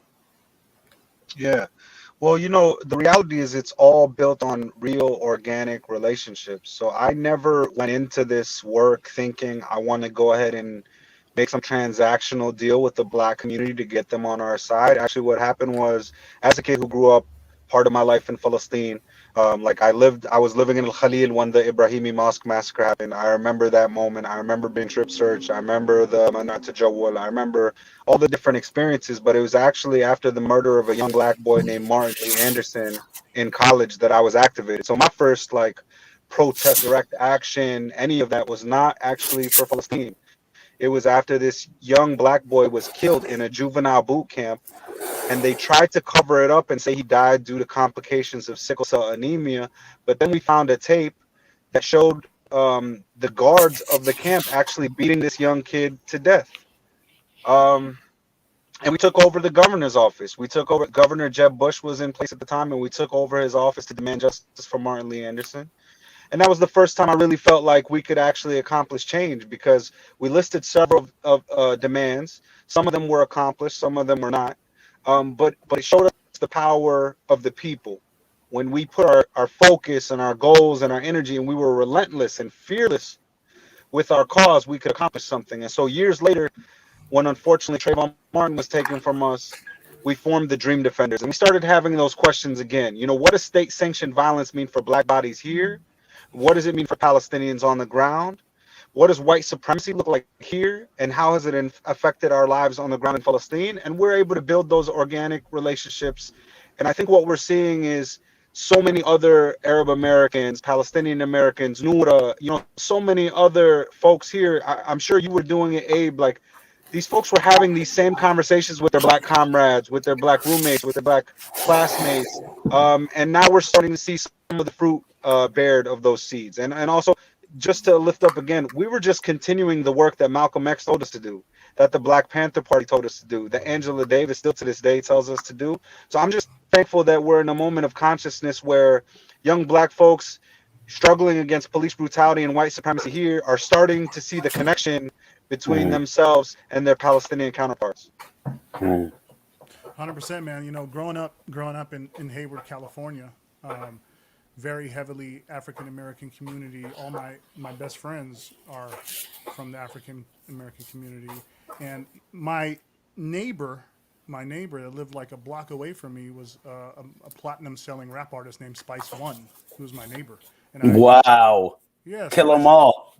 Yeah. Well, the reality is it's all built on real organic relationships. So I never went into this work thinking I want to go ahead and make some transactional deal with the black community to get them on our side. Actually, what happened was, as a kid who grew up part of my life in Palestine, I was living in Al Khalil when the Ibrahimi Mosque massacre happened. I remember that moment. I remember being strip searched. I remember the Manat Tajawwal. I remember all the different experiences, but it was actually after the murder of a young black boy named Martin Lee Anderson in college that I was activated. So my first protest, direct action, any of that was not actually for Palestine. It was after this young black boy was killed in a juvenile boot camp, and they tried to cover it up and say he died due to complications of sickle cell anemia. But then we found a tape that showed the guards of the camp actually beating this young kid to death. And we took over the governor's office. Governor Jeb Bush was in place at the time, and we took over his office to demand justice for Martin Lee Anderson. And that was the first time I really felt like we could actually accomplish change, because we listed several of demands. Some of them were accomplished, some of them were not. But it showed us the power of the people. When we put our focus and our goals and our energy, and we were relentless and fearless with our cause, we could accomplish something. And so years later, when unfortunately Trayvon Martin was taken from us, we formed the Dream Defenders. And we started having those questions again. What does state-sanctioned violence mean for black bodies here? What does it mean for Palestinians on the ground? What does white supremacy look like here? And how has it affected our lives on the ground in Palestine? And we're able to build those organic relationships. And I think what we're seeing is so many other Arab Americans, Palestinian Americans, Noura, so many other folks here. I'm sure you were doing it, Abe. These folks were having these same conversations with their black comrades, with their black roommates, with their black classmates. And now we're starting to see some of the fruit bared of those seeds. And also, just to lift up again, we were just continuing the work that Malcolm X told us to do, that the Black Panther Party told us to do, that Angela Davis still to this day tells us to do. So I'm just thankful that we're in a moment of consciousness where young black folks struggling against police brutality and white supremacy here are starting to see the connection between themselves and their Palestinian counterparts. 100%, man. Growing up in Hayward, California, very heavily African American community. All my best friends are from the African American community, and my neighbor that lived like a block away from me was a platinum selling rap artist named Spice One, who was my neighbor. And Wow. Yeah. Kill them all.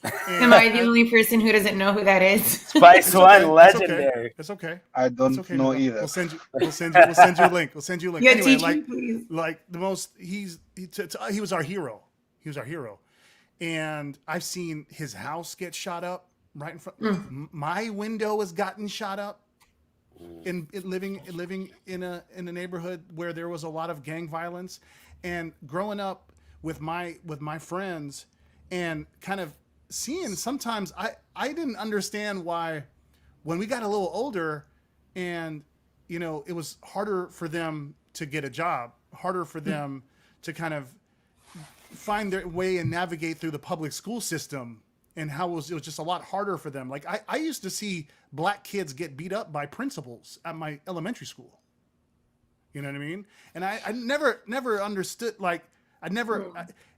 Am I the only person who doesn't know who that is? Spice One, legendary. It's okay. I don't know either. We'll send you a link. Yeah, anyway, teach me, please. the most, he was our hero. He was our hero. And I've seen his house get shot up right in front. My window has gotten shot up. Living in a neighborhood where there was a lot of gang violence, and growing up with my friends, and kind of seeing, sometimes I didn't understand why, when we got a little older, and it was harder for them to get a job, harder for them to kind of find their way and navigate through the public school system, and how it was just a lot harder for them. Like I used to see black kids get beat up by principals at my elementary school. You know what I mean? And I never understood,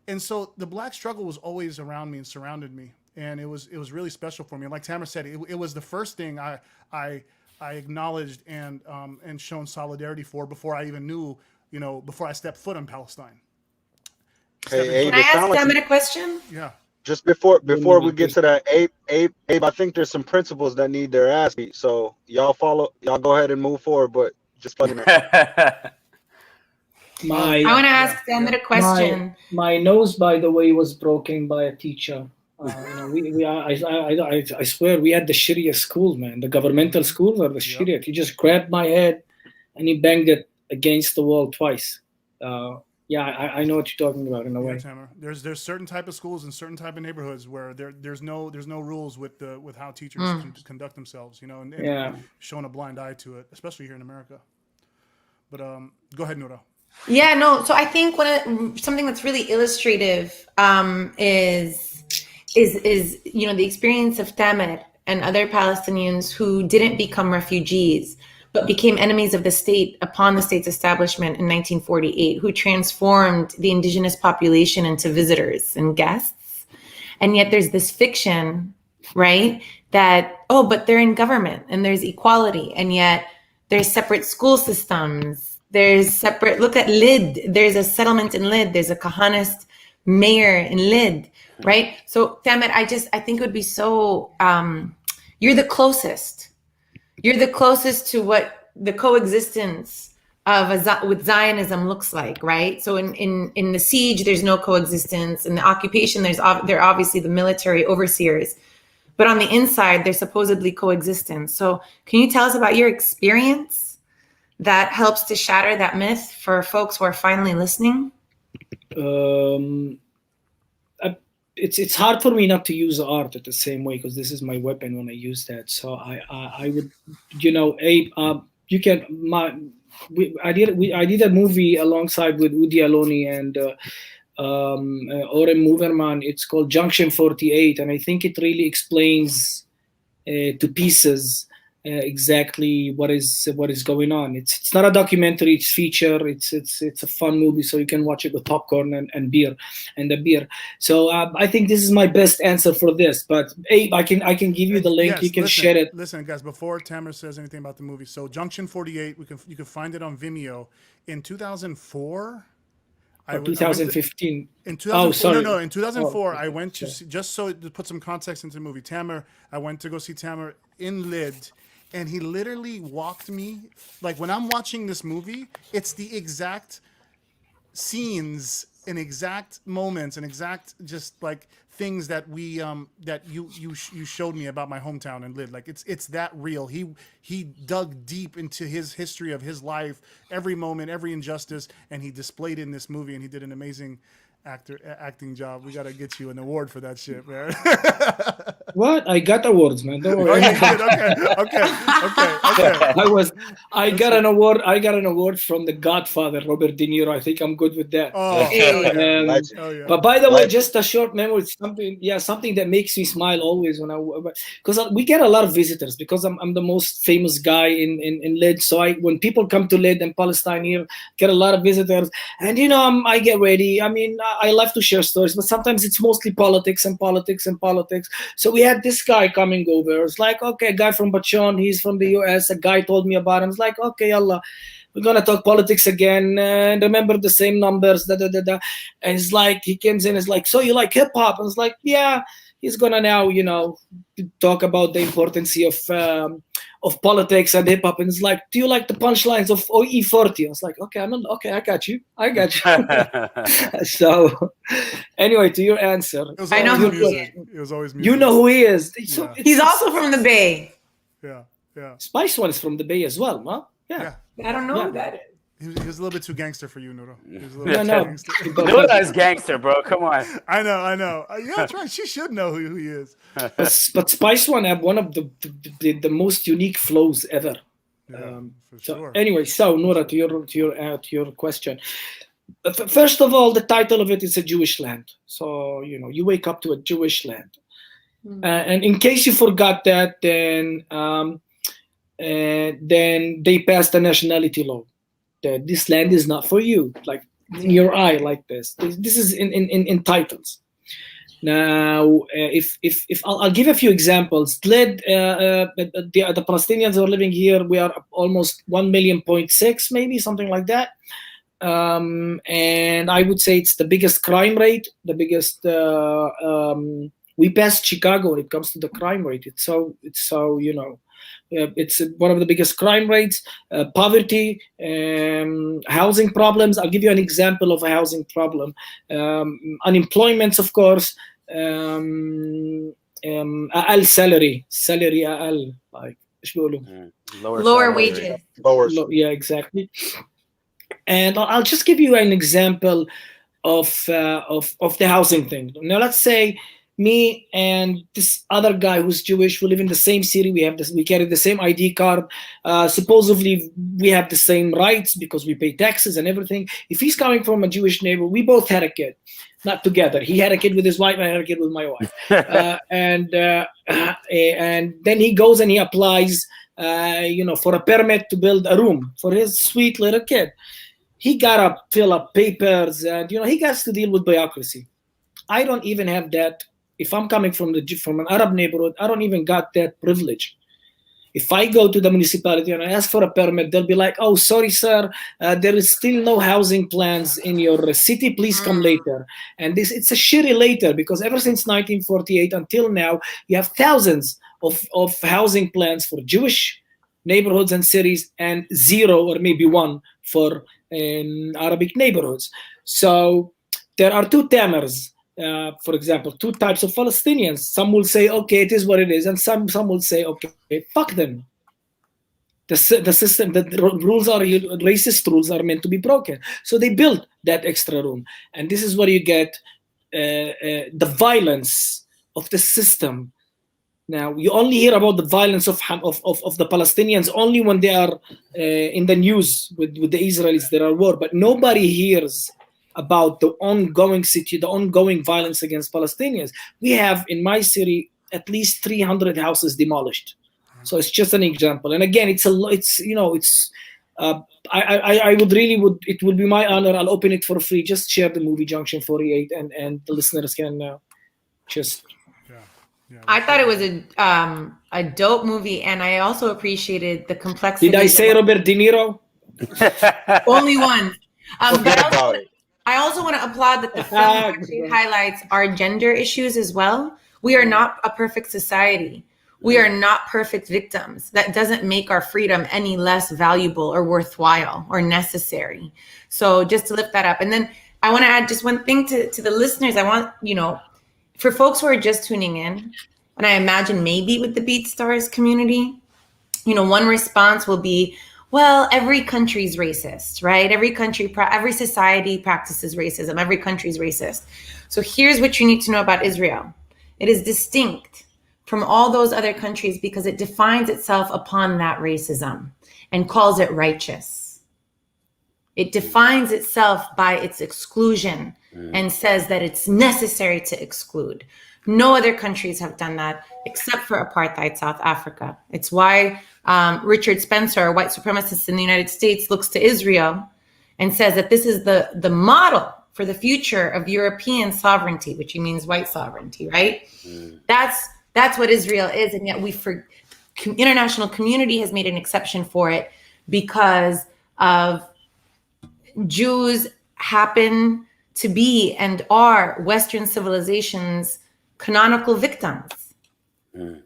and so the black struggle was always around me and surrounded me. And it was really special for me. Like Tamer said, it was the first thing I acknowledged and shown solidarity for before I even knew, before I stepped foot in Palestine. Hey, Can I ask Tamer a question? Yeah. Just before we get to that, Abe, I think there's some principles that need their ass beat. So y'all go ahead and move forward, but just letting My I want to ask Tamer a question. my nose, by the way, was broken by a teacher. I swear we had the shittiest school, man. The governmental schools are the shittiest. He just grabbed my head and he banged it against the wall twice. I know what you're talking about in a way. Tamer. There's certain type of schools and certain type of neighborhoods where there's no rules with how teachers conduct themselves, and showing a blind eye to it, especially here in America. But go ahead, Noura. Yeah, no. So I think something that's really illustrative is the experience of Tamer and other Palestinians who didn't become refugees but became enemies of the state upon the state's establishment in 1948, who transformed the indigenous population into visitors and guests. And yet there's this fiction, right, that, but they're in government and there's equality, and yet there's separate school systems. Look at Lid. There's a settlement in Lid. There's a Kahanist mayor in Lid, right? So, Tamer, I think it would be so, you're the closest. You're the closest to what the coexistence with Zionism looks like, right? So in the siege, there's no coexistence. In the occupation, they're obviously the military overseers. But on the inside, there's supposedly coexistence. So can you tell us about your experience that helps to shatter that myth for folks who are finally listening? It's hard for me not to use art at the same way, because this is my weapon when I use that. So I would, you can. I did a movie alongside with Udi Aloni and Orem Moverman. It's called Junction 48, and I think it really explains to pieces exactly what is going on. It's not a documentary, it's feature. It's a fun movie, so you can watch it with popcorn and beer. So I think this is my best answer for this. But Abe, I can give you the link. Yes, you can listen, share it. Listen, guys, before Tamer says anything about the movie, so Junction 48, you can find it on Vimeo. In 2004. 2015. In 2004, in 2004, Oh, I went to see, just so to put some context into the movie. I went to go see Tamer in Lid, and he literally walked me, like when I'm watching this movie, it's the exact scenes and exact moments and exact just like things that we that you showed me about my hometown in Lid. Like it's that real. He dug deep into his history of his life, every moment, every injustice, and he displayed it in this movie, and he did an amazing acting job. We gotta get you an award for that shit, man. What? I got awards, man. Don't worry. Okay. I got an award. I got an award from The Godfather, Robert De Niro. I think I'm good with that. But by the way, just a short memory. Something that makes me smile always because we get a lot of visitors, because I'm the most famous guy in Lid. So when people come to Lid and Palestine here, get a lot of visitors, and I get ready. I mean, I love to share stories, but sometimes it's mostly politics. So we had this guy coming over. It's like, okay, a guy from Bachon, he's from the US. A guy told me about him. It's like, okay, Allah, we're gonna talk politics again and remember the same numbers. And it's like he comes in. It's like, so you like hip hop? And it's like, yeah. He's gonna now, talk about the importance of politics and hip hop. And it's like, do you like the punchlines of E40? I was like, okay, I got you. So, anyway, to your answer, I know who he is. It was always music. You know who he is. Yeah. He's also from the Bay. Yeah. Spice One is from the Bay as well, huh? Yeah. I don't know who that is. He was a little bit too gangster for you, Noura. Noura is gangster, bro. Come on. I know. Yeah, that's right. She should know who he is. But Spice One have one of the most unique flows ever. For sure. Anyway, so Noura, to your question. First of all, the title of it is a Jewish land. So you wake up to a Jewish land, and in case you forgot that, then they passed a nationality law that this land is not for you, like in your eye, like this. This is in titles. Now, if I'll give a few examples. The Palestinians who are living here, we are almost 1.6 million, maybe something like that. And I would say it's the biggest crime rate, the biggest. We passed Chicago when it comes to the crime rate. It's so It's one of the biggest crime rates, poverty, housing problems. I'll give you an example of a housing problem. Unemployment, of course. أقل salary أقل, like إيش بيقولوا? Lower salary wages. rate. Lower. Yeah, exactly. And I'll just give you an example of the housing thing. Now, let's say me and this other guy who's Jewish, we live in the same city. We carry the same ID card. Supposedly, we have the same rights because we pay taxes and everything. If he's coming from a Jewish neighbor, we both had a kid, not together. He had a kid with his wife, I had a kid with my wife. And then he goes and he applies, for a permit to build a room for his sweet little kid. He gotta fill up papers, and he gets to deal with bureaucracy. I don't even have that. If I'm coming from an Arab neighborhood, I don't even got that privilege. If I go to the municipality and I ask for a permit, they'll be like, "Oh, sorry, sir, there is still no housing plans in your city. Please come later." And it's a shitty later, because ever since 1948 until now, you have thousands of housing plans for Jewish neighborhoods and cities, and zero or maybe one for Arabic neighborhoods. So there are two tamers, for example, two types of Palestinians. Some will say, okay, it is what it is, and some will say, okay, fuck them. The system, the rules are racist rules are meant to be broken. So they built that extra room, and this is where you get the violence of the system. Now, you only hear about the violence of the Palestinians only when they are in the news with the Israelis. There are war, but nobody hears about the ongoing violence against Palestinians. We have in my city at least 300 houses demolished. So it's just an example. And again, it would be my honor. I'll open it for free. Just share the movie Junction 48, and the listeners can just. I thought it was a dope movie, and I also appreciated the complexity. Did I say Robert De Niro? Only one. Forget about it. I also want to applaud that the film actually highlights our gender issues as well. We are not a perfect society. We are not perfect victims. That doesn't make our freedom any less valuable or worthwhile or necessary. So just to lift that up. And then I want to add just one thing to the listeners. I want, for folks who are just tuning in, and I imagine maybe with the BeatStars community, one response will be, well, every country's racist, right? Every society practices racism. Every country's racist. So here's what you need to know about Israel. It is distinct from all those other countries because it defines itself upon that racism and calls it righteous. It defines itself by its exclusion and says that it's necessary to exclude. No other countries have done that except for apartheid South Africa. It's why Richard Spencer, a white supremacist in the United States, looks to Israel and says that this is the model for the future of European sovereignty, which means white sovereignty, right? That's what Israel is, and yet international community has made an exception for it because of Jews happen to be and are Western civilization's canonical victims,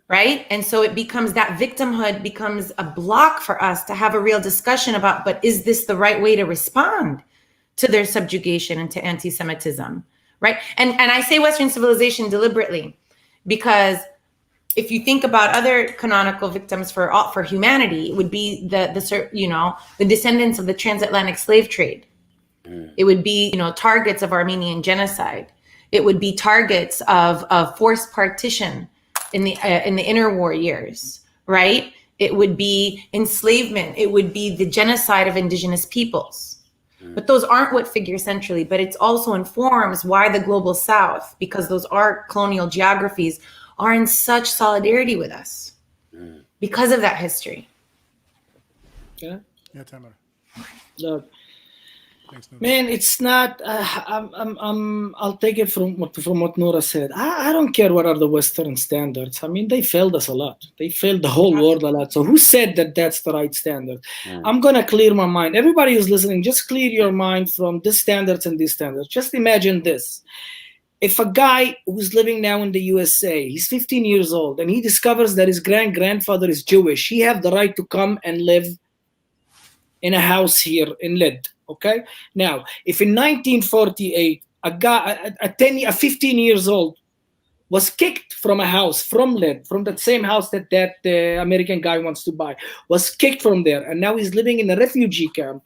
right? And so it becomes that victimhood becomes a block for us to have a real discussion about, but is this the right way to respond to their subjugation and to anti-Semitism, right? And I say Western civilization deliberately because if you think about other canonical victims for humanity, it would be the descendants of the transatlantic slave trade. It would be targets of Armenian genocide. It would be targets of forced partition in the interwar years, right? It would be enslavement. It would be the genocide of indigenous peoples. But those aren't what figure centrally, but it also informs why the global South, because those are colonial geographies, are in such solidarity with us because of that history. Yeah. Yeah, Tamara. Look, Thanks, Noor. man, it's not. I'll take it from what Nora said. I don't care what are the Western standards. I mean, they failed us a lot. They failed the whole world a lot. So who said that that's the right standard? I'm gonna clear my mind. Everybody who's listening, just clear your mind from these standards and these standards. Just imagine this: If a guy who's living now in the USA, he's 15 years old, and he discovers that his grandfather is Jewish, he have the right to come and live in a house here in Lid. Okay. Now, if in 1948 a guy, a 15 years old, was kicked from a house from Lid, from that same house that American guy wants to buy, was kicked from there, and now he's living in a refugee camp.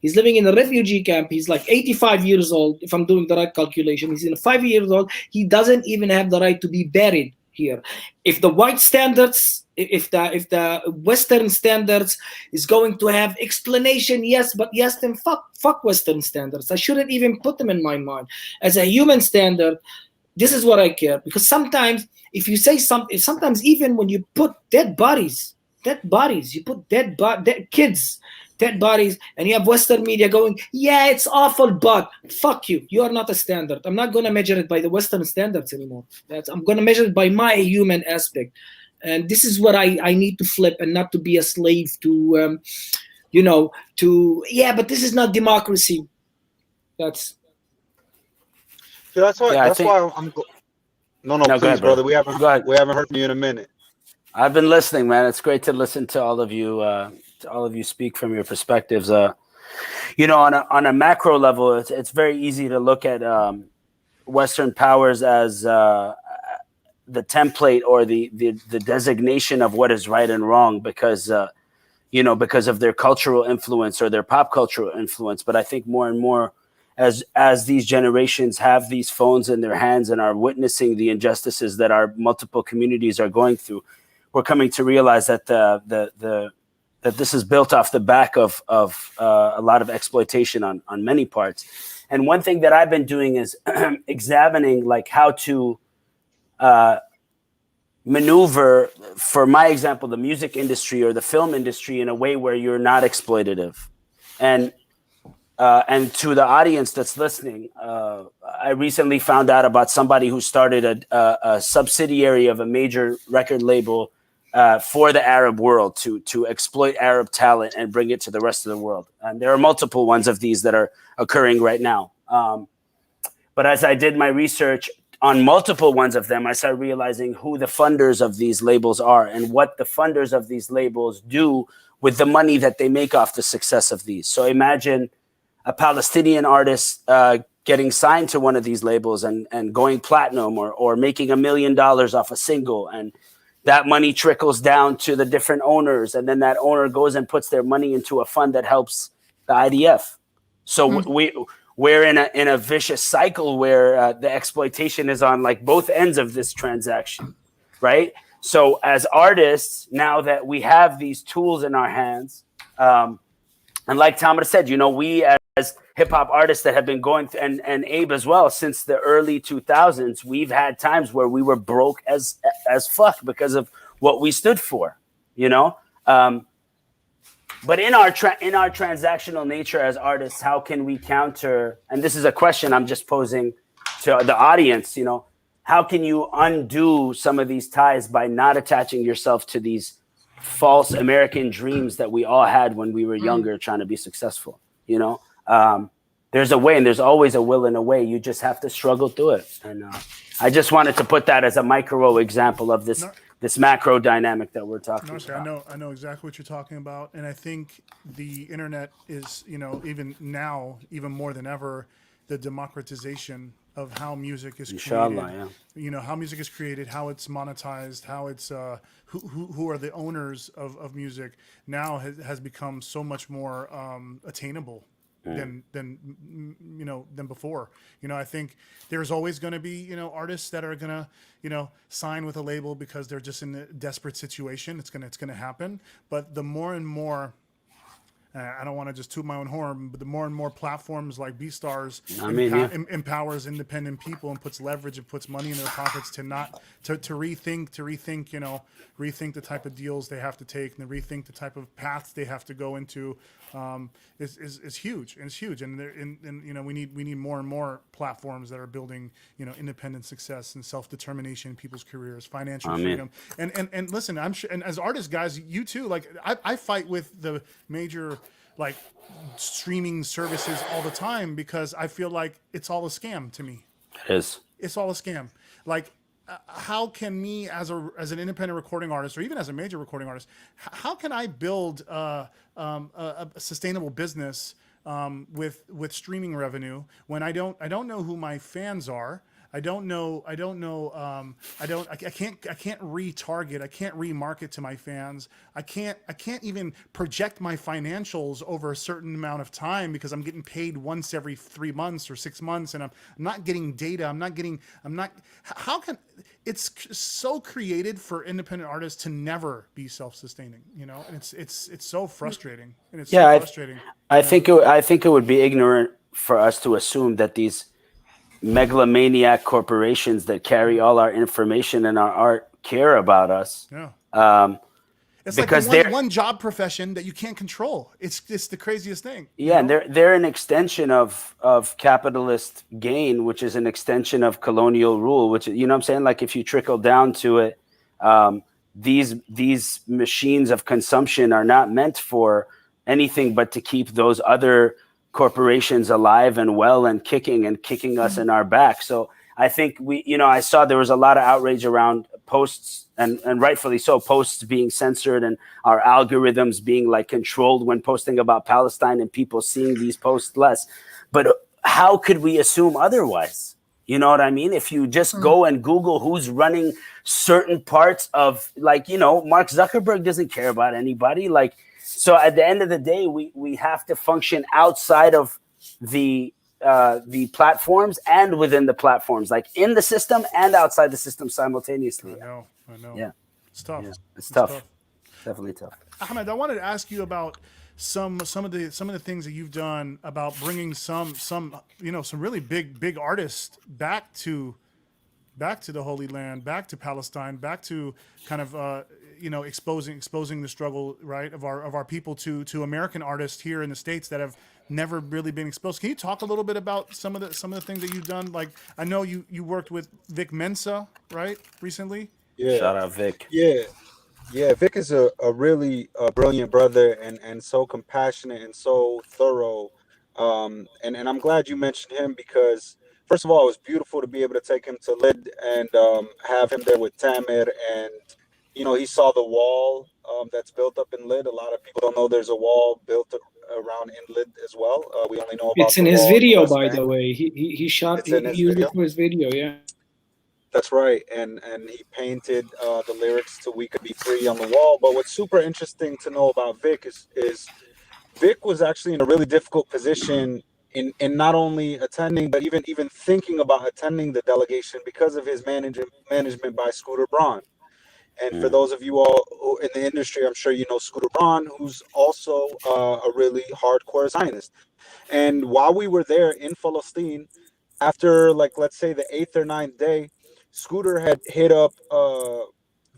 He's living in a refugee camp. He's like 85 years old, if I'm doing the right calculation. He's in 5 years old. He doesn't even have the right to be buried here. If the white standards, if the Western standards is going to have explanation, yes, but yes, then fuck Western standards. I shouldn't even put them in my mind. As a human standard, this is what I care. Because sometimes if you say something, sometimes even when you put dead bodies, you put dead kids, dead bodies, and you have Western media going, yeah, it's awful, but fuck you. You are not a standard. I'm not going to measure it by the Western standards anymore. I'm going to measure it by my human aspect. And this is what I need to flip, and not to be a slave to, yeah, but this is not democracy. That's why. Yeah, that's why I'm. No, go please, ahead, brother. bro. We haven't heard from you in a minute. I've been listening, man. It's great to listen to all of you speak from your perspectives. On a macro level, it's very easy to look at Western powers as the template or the designation of what is right and wrong because of their cultural influence or their pop cultural influence. But I think more and more, as these generations have these phones in their hands and are witnessing the injustices that our multiple communities are going through, we're coming to realize that that this is built off the back of a lot of exploitation on many parts. And one thing that I've been doing is examining like how to maneuver, for my example, the music industry or the film industry in a way where you're not exploitative. And to the audience that's listening, I recently found out about somebody who started a subsidiary of a major record label for the Arab world to exploit Arab talent and bring it to the rest of the world. And there are multiple ones of these that are occurring right now. But as I did my research on multiple ones of them, I started realizing who the funders of these labels are and what the funders of these labels do with the money that they make off the success of these. So imagine a Palestinian artist getting signed to one of these labels and going platinum or making $1 million off a single, and that money trickles down to the different owners, and then that owner goes and puts their money into a fund that helps the IDF. So we're in a vicious cycle where the exploitation is on like both ends of this transaction, right? So as artists, now that we have these tools in our hands, and like Tamar said, we as hip hop artists that have been going and Abe as well, since the early 2000s, we've had times where we were broke as fuck because of what we stood for, but in our transactional nature as artists, how can we counter? And this is a question I'm just posing to the audience. How can you undo some of these ties by not attaching yourself to these false American dreams that we all had when we were younger, trying to be successful? There's a way, and there's always a will and a way. You just have to struggle through it. And I just wanted to put that as a micro example of this macro dynamic that we're talking about. I know exactly what you're talking about. And I think the internet is, even now, even more than ever, the democratization of how music is created. Inshallah, yeah. How music is created, how it's monetized, how it's who are the owners of music now has become so much more attainable than before. I think there's always going to be artists that are going to sign with a label because they're just in a desperate situation. It's gonna happen. But the more and more, I don't want to just toot my own horn, but the more and more platforms like BeatStars empowers independent people and puts leverage and puts money in their pockets to rethink the type of deals they have to take and rethink the type of paths they have to go into is huge. And it's huge. And we need more and more platforms that are building independent success and self-determination in people's careers, financial freedom. And listen, I'm sure, and as artists, guys, you too. Like I fight with the major streaming services all the time because I feel like it's all a scam to me. It is. It's all a scam. Like, how can me as an independent recording artist, or even as a major recording artist, how can I build a sustainable business with streaming revenue when I don't know who my fans are? I can't retarget. I can't remarket to my fans. I can't even project my financials over a certain amount of time because I'm getting paid once every 3 months or 6 months, and I'm not getting data. How can, it's so created for independent artists to never be self-sustaining, you know? And it's so frustrating. And it's so frustrating. I think it would be ignorant for us to assume that these megalomaniac corporations that carry all our information and our art care about us. Yeah. It's because like they're one job profession that you can't control. It's the craziest thing. Yeah, and they're an extension of capitalist gain, which is an extension of colonial rule, which, you know what I'm saying? Like, if you trickle down to it, these machines of consumption are not meant for anything but to keep those other corporations alive and well and kicking us in our back. So I think I saw there was a lot of outrage around posts, and rightfully so, posts being censored and our algorithms being like controlled when posting about Palestine and people seeing these posts less. But how could we assume otherwise? You know what I mean? If you just go and Google who's running certain parts of, like, Mark Zuckerberg doesn't care about anybody. Like, so at the end of the day, we have to function outside of the platforms and within the platforms, like in the system and outside the system simultaneously. I know. Yeah, it's tough. Yeah. It's tough. Definitely tough. Ahmed, I wanted to ask you about some of the things that you've done about bringing some really big artists back to the Holy Land, back to Palestine, back to kind of exposing the struggle, right, of our people to American artists here in the States that have never really been exposed. Can you talk a little bit about some of the things that you've done? Like, I know you worked with Vic Mensa, right, recently? Yeah. Shout out Vic. Yeah, Vic is a really brilliant brother and so compassionate and so thorough. And I'm glad you mentioned him because, first of all, it was beautiful to be able to take him to Lid and have him there with Tamir. And, he saw the wall that's built up in Lid. A lot of people don't know there's a wall built around in Lid as well. We only know about it's in his video, by the way. He shot, he used it for his video, yeah. That's right, and he painted the lyrics to "We Could Be Free" on the wall. But what's super interesting to know about Vic is Vic was actually in a really difficult position in not only attending, but even thinking about attending the delegation because of his management by Scooter Braun. And for those of you all who in the industry, I'm sure you know Scooter Braun, who's also a really hardcore Zionist. And while we were there in Palestine, after, like, let's say the 8th or 9th day, Scooter had hit up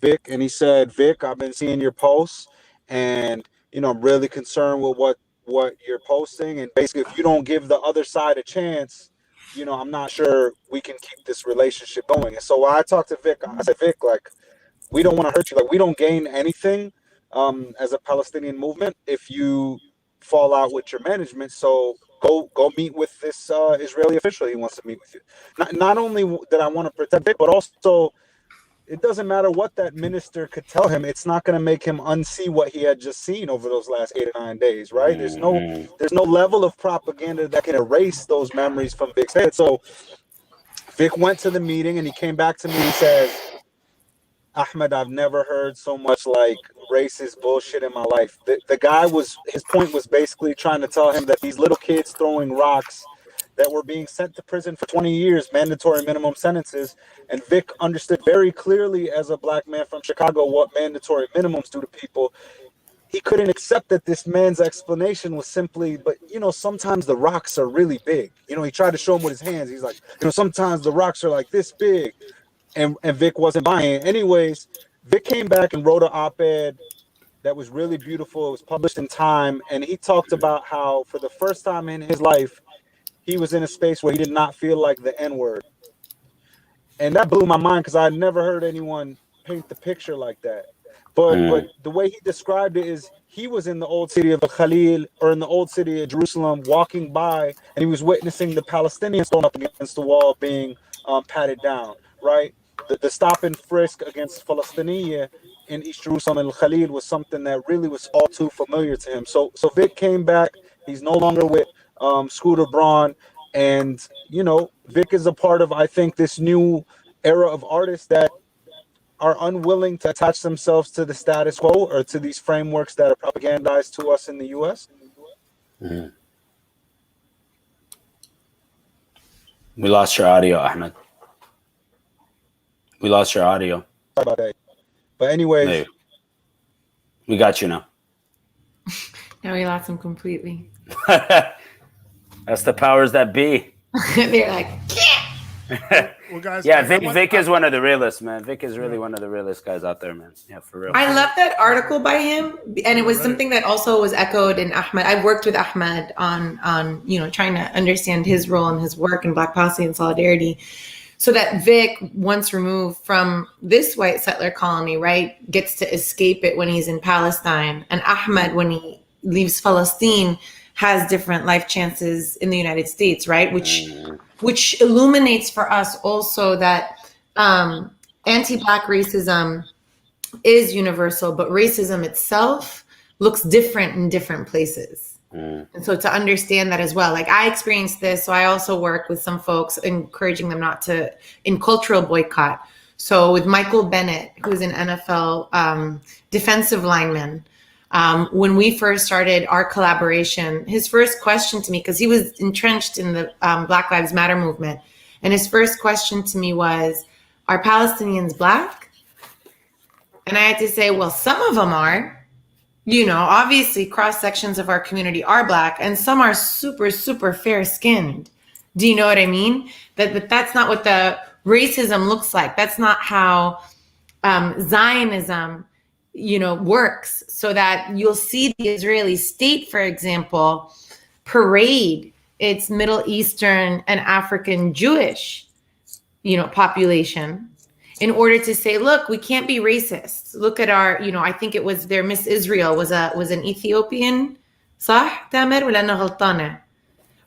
Vic and he said, "Vic, I've been seeing your posts, and I'm really concerned with what you're posting. And basically, if you don't give the other side a chance, I'm not sure we can keep this relationship going." And so when I talked to Vic, I said, "Vic, like, we don't want to hurt you. Like, we don't gain anything as a Palestinian movement if you fall out with your management. So go meet with this Israeli official. He wants to meet with you." Not only did I want to protect Vic, but also it doesn't matter what that minister could tell him. It's not going to make him unsee what he had just seen over those last 8 or 9 days, right? There's no level of propaganda that can erase those memories from Vic's head. So Vic went to the meeting and he came back to me and says, "Ahmed, I've never heard so much like racist bullshit in my life." The guy his point was basically trying to tell him that these little kids throwing rocks that were being sent to prison for 20 years, mandatory minimum sentences, and Vic understood very clearly as a black man from Chicago what mandatory minimums do to people. He couldn't accept that this man's explanation was simply, but sometimes the rocks are really big. He tried to show him with his hands. He's like, sometimes the rocks are like this big. And Vic wasn't buying it. Anyways, Vic came back and wrote an op-ed that was really beautiful. It was published in Time, and he talked about how for the first time in his life, he was in a space where he did not feel like the N-word. And that blew my mind because I had never heard anyone paint the picture like that. But the way he described it is he was in the old city of Khalil, or in the old city of Jerusalem, walking by, and he was witnessing the Palestinians thrown up against the wall being patted down, right? The stop and frisk against Palestinian in East Jerusalem and Khalil was something that really was all too familiar to him. So Vic came back. He's no longer with Scooter Braun, and Vic is a part of, I think, this new era of artists that are unwilling to attach themselves to the status quo or to these frameworks that are propagandized to us in the U.S. Mm-hmm. We lost your audio, Ahmed. We lost your audio. Sorry about that. But anyways, hey, we got you now. Now we lost him completely. That's the powers that be. They're like, Well, guys, yeah, Vic is one of the realists, man. Vic is really one of the realest guys out there, man. Yeah, for real. I love that article by him, and it was something that also was echoed in Ahmed. I've worked with Ahmed on trying to understand his role and his work in Black Palestinian solidarity, so that Vic, once removed from this white settler colony, right, gets to escape it when he's in Palestine, and Ahmed, when he leaves Palestine, has different life chances in the United States, right, which illuminates for us also that anti-Black racism is universal, but racism itself looks different in different places. And so to understand that as well, like I experienced this, so I also work with some folks encouraging them not to, in cultural boycott. So with Michael Bennett, who's an NFL defensive lineman, when we first started our collaboration, his first question to me, because he was entrenched in the Black Lives Matter movement, and his first question to me was, are Palestinians Black? And I had to say, well, some of them are. Obviously cross sections of our community are Black, and some are super, super fair skinned. Do you know what I mean? But that's not what the racism looks like. That's not how Zionism works, so that you'll see the Israeli state, for example, parade its Middle Eastern and African Jewish, population in order to say, look, we can't be racist. Look at our, I think it was their Miss Israel was an Ethiopian, صح تامر ولا أنا غلطانة?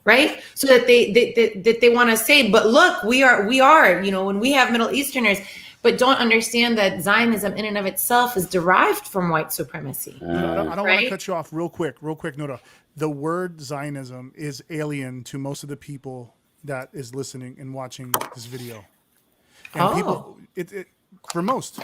Right? So that they want to say, but look, we are, when we have Middle Easterners, but don't understand that Zionism in and of itself is derived from white supremacy. I don't want to cut you off real quick, Nora. The word Zionism is alien to most of the people that is listening and watching this video. And people, for most.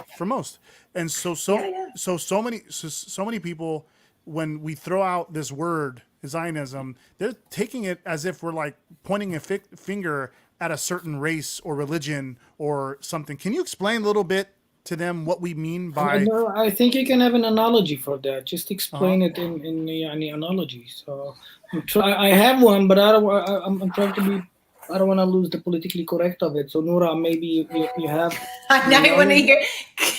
And so many people, when we throw out this word Zionism, they're taking it as if we're like pointing a finger at a certain race or religion or something. Can you explain a little bit to them what we mean by? No, I think you can have an analogy for that. Just explain it in the analogy. So I have one, but I'm trying to be. I don't want to lose the politically correct of it. So Noura, maybe you have. Now I want to hear.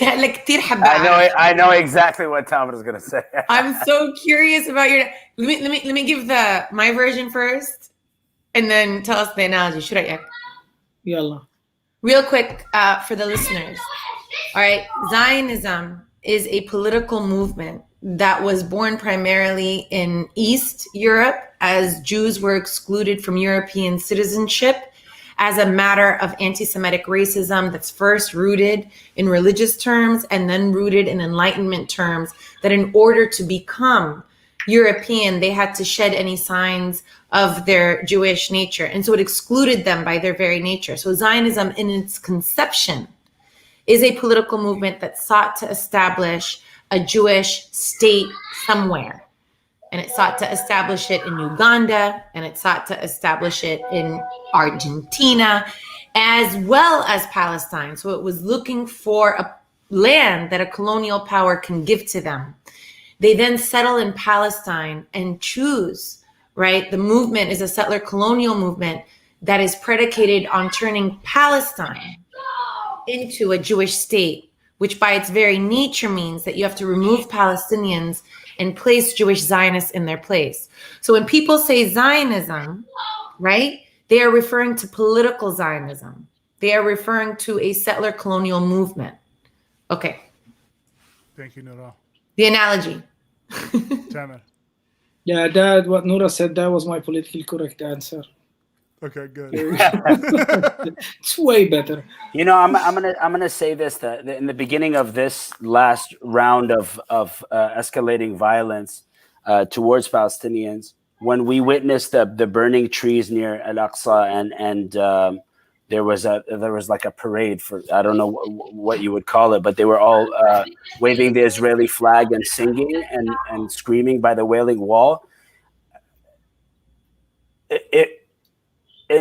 I know exactly what Tom is going to say. I'm so curious about your. Let me give my version first, and then tell us the analogy. Should I? Yalla. Real quick for the listeners. All right, Zionism is a political movement that was born primarily in East Europe as Jews were excluded from European citizenship as a matter of anti-Semitic racism that's first rooted in religious terms and then rooted in Enlightenment terms, that in order to become European, they had to shed any signs of their Jewish nature. And so it excluded them by their very nature. So Zionism in its conception is a political movement that sought to establish a Jewish state somewhere. And it sought to establish it in Uganda, and it sought to establish it in Argentina, as well as Palestine. So it was looking for a land that a colonial power can give to them. They then settle in Palestine and choose, right? The movement is a settler colonial movement that is predicated on turning Palestine into a Jewish state, which by its very nature means that you have to remove Palestinians and place Jewish Zionists in their place. So when people say Zionism, right, they are referring to political Zionism. They are referring to a settler colonial movement. Okay. Thank you, Noura. The analogy. Damn it. Yeah, that what Noura said, that was my politically correct answer. Okay, good. It's way better. You know, I'm gonna say this, that in the beginning of this last round of escalating violence towards Palestinians, when we witnessed the burning trees near Al Aqsa, and there was like a parade for, I don't know what you would call it, but they were all waving the Israeli flag and singing and screaming by the Wailing Wall.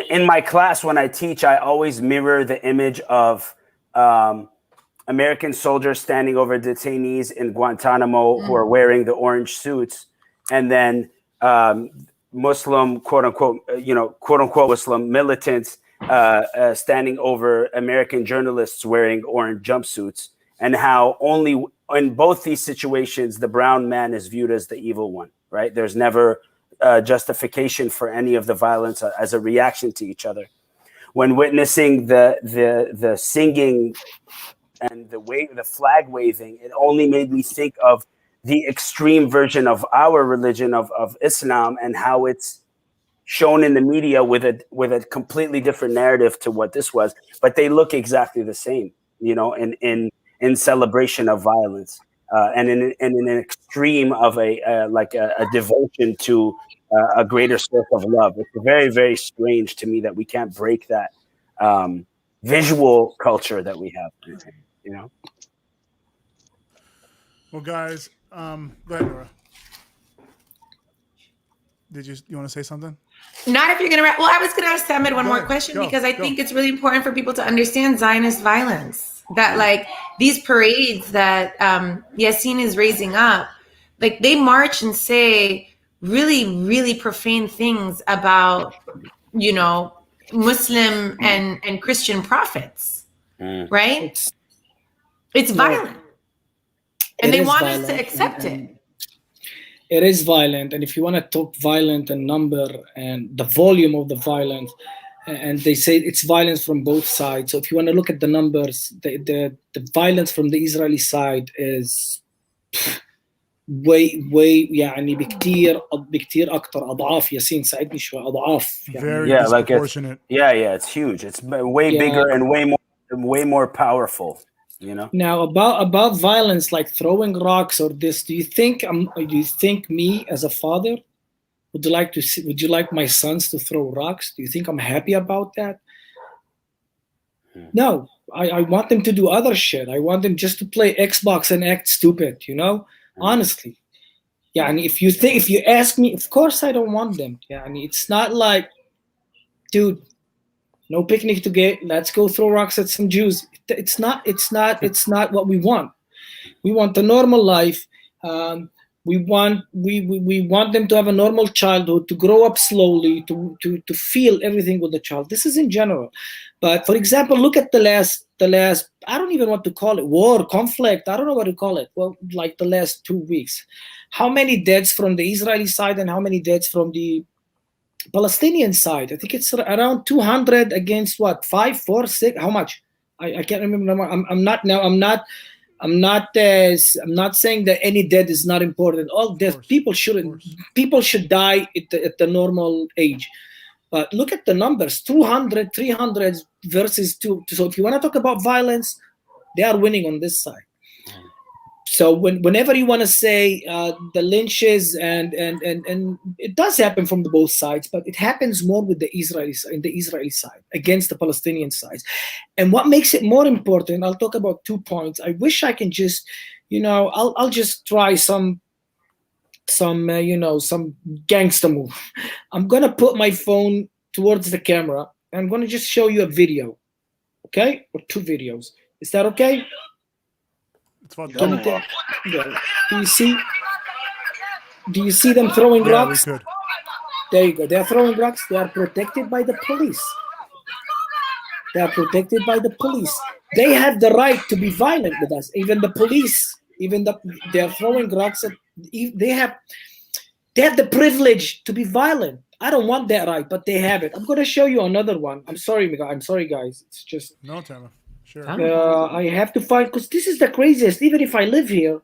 In my class, when I teach, I always mirror the image of American soldiers standing over detainees in Guantanamo who are wearing the orange suits, and then Muslim, quote unquote, quote unquote Muslim militants standing over American journalists wearing orange jumpsuits, and how only in both these situations the brown man is viewed as the evil one. Right? There's never justification for any of the violence as a reaction to each other. When witnessing the singing and the flag waving, it only made me think of the extreme version of our religion of Islam, and how it's shown in the media with a completely different narrative to what this was, but they look exactly the same, in celebration of violence. And in an extreme of a devotion to a greater source of love. It's very, very strange to me that we can't break that visual culture that we have. Well, guys, go ahead, Nora. You want to say something? Not if you're going to wrap. Well, I was going to ask Samad one more question, because I think it's really important for people to understand Zionist violence. That like these parades that Yassin is raising up, like they march and say really, really profane things about, Muslim and Christian prophets, right? It's violent. And they want us to accept it. It is violent. And if you want to talk violent and number and the volume of the violence, and they say it's violence from both sides. So if you want to look at the numbers, the violence from the Israeli side is way يعني بكتير أكتر أضعاف. ياسين ساعدني شوي أضعاف. Very disproportionate. It's huge. It's way bigger and way more powerful. Now about violence like throwing rocks or this, do you think me as a father would you like my sons to throw rocks? Do you think I'm happy about that? No, I want them to do other shit. I want them just to play Xbox and act stupid, honestly. If you ask me, of course I don't want them. It's not like, dude, no picnic together. Let's go throw rocks at some Jews. It's not what we want. We want a normal life. We want them to have a normal childhood, to grow up slowly, to feel everything with the child. This is in general. But for example, look at the last I don't even want to call it war, conflict. I don't know what to call it. Well, like the last 2 weeks. How many deaths from the Israeli side and how many deaths from the Palestinian side? I think it's around 200 against what? 5, 4, 6? How much? I can't remember. I'm not saying that any death is not important. All death, people should die at the normal age. But look at the numbers, 200, 300 versus 2. So if you want to talk about violence, they are winning on this side. So whenever you want to say the lynches and it does happen from the both sides, but it happens more with the Israeli side against the Palestinian side. And what makes it more important, I'll talk about 2 points. I wish I can just, I'll just try some gangster move. I'm gonna put my phone towards the camera. And I'm gonna just show you a video, okay, or 2 videos. Is that okay? Yeah. Do you see them throwing rocks? We could. There you go. They are throwing rocks. They are protected by the police. They have the right to be violent with us. Even the police, they are throwing rocks. They have the privilege to be violent. I don't want that right, but they have it. I'm going to show you another one. I'm sorry, guys. It's just no time. Sure. I have to find, because this is the craziest. Even if I live here,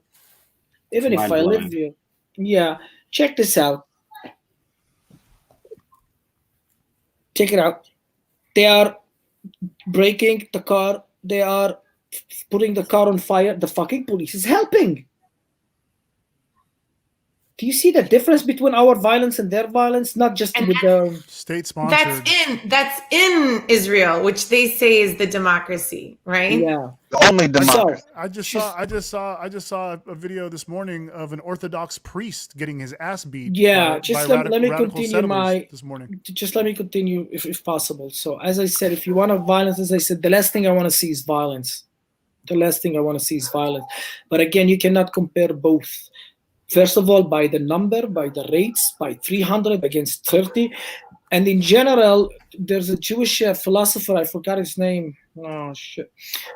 yeah. Check this out. check it out. They are breaking the car. They are putting the car on fire. The fucking police is helping. Do you see the difference between our violence and their violence? Not just And with the State sponsored. that's in Israel, which they say is the democracy, right? yeah. The only So democracy. I just saw a video this morning of an Orthodox priest getting his ass beat. yeah, by just let me radical continue settlers this morning. just let me continue if possible. So as I said, if you want violence, as I said, the last thing I want to see is violence. The last thing I want to see is violence. But again, you cannot compare both. First of all, by the number, by the rates, by 300 against 30. And in general, there's a Jewish philosopher, I forgot his name. Oh, shit.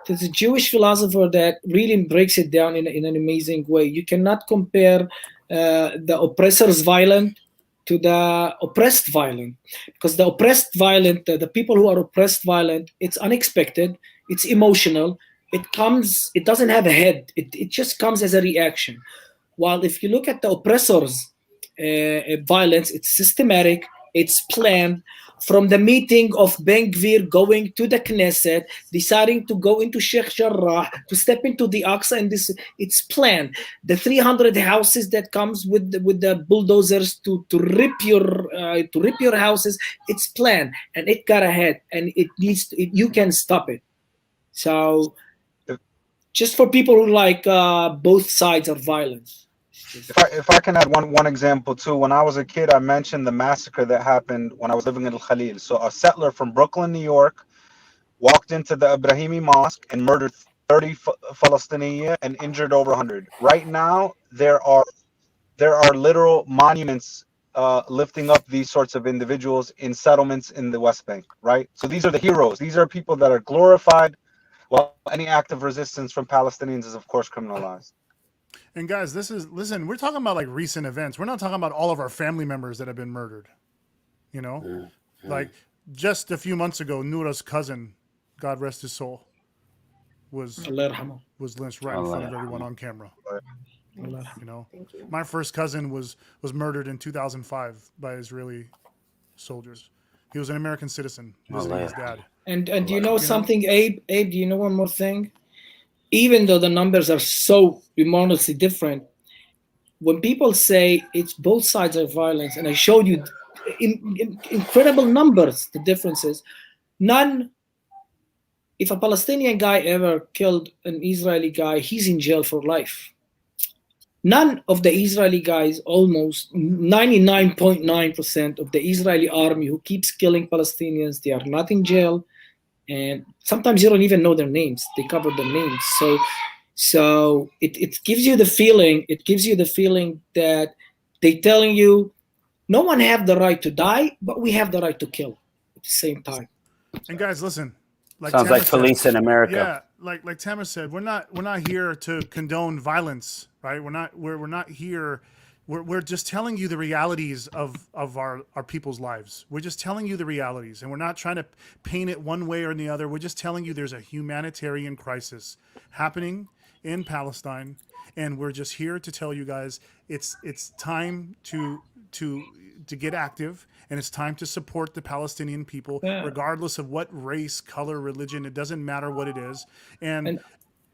There's a Jewish philosopher that really breaks it down in an amazing way. You cannot compare the oppressor's violence to the oppressed violent, because the oppressed violent, the people who are oppressed violent, it's unexpected, it's emotional, it doesn't have a head, it just comes as a reaction. While if you look at the oppressors' violence, it's systematic, it's planned. From the meeting of Ben Gvir going to the Knesset, deciding to go into Sheikh Jarrah, to step into the Aqsa, and it's planned. The 300 houses that comes with the bulldozers to rip your houses, it's planned, and it got ahead, and you can stop it. So, just for people who like both sides of violence. If I can add one example too, when I was a kid, I mentioned the massacre that happened when I was living in Al Khalil. So a settler from Brooklyn, New York, walked into the Ibrahimi Mosque and murdered 30 Palestinians and injured over 100. Right now, there are literal monuments lifting up these sorts of individuals in settlements in the West Bank. Right. So these are the heroes. These are people that are glorified, while any act of resistance from Palestinians is, of course, criminalized. And guys, listen, we're talking about like recent events. We're not talking about all of our family members that have been murdered. You know, like just a few months ago, Noura's cousin, God rest his soul, was lynched right in front of everyone on camera. You know, my first cousin was murdered in 2005 by Israeli soldiers. He was an American citizen visiting his dad. And do you know something, Abe? Abe, do you know one more thing? Even though the numbers are so enormously different, when people say it's both sides of violence, and I showed you incredible numbers, the differences, if a Palestinian guy ever killed an Israeli guy, he's in jail for life. None of the Israeli guys, almost 99.9% of the Israeli army who keeps killing Palestinians, they are not in jail. And sometimes you don't even know their names. They cover their names. So it gives you the feeling. It gives you the feeling that they're telling you, no one have the right to die, but we have the right to kill at the same time. And guys, listen. Sounds like police in America. Yeah, like Tamer said, we're not here to condone violence, right? We're not here. We're just telling you the realities of our people's lives. We're just telling you the realities, and we're not trying to paint it one way or the other. We're just telling you there's a humanitarian crisis happening in Palestine, and we're just here to tell you guys it's time to get active, and it's time to support the Palestinian people, regardless of what race, color, religion. It doesn't matter what it is. And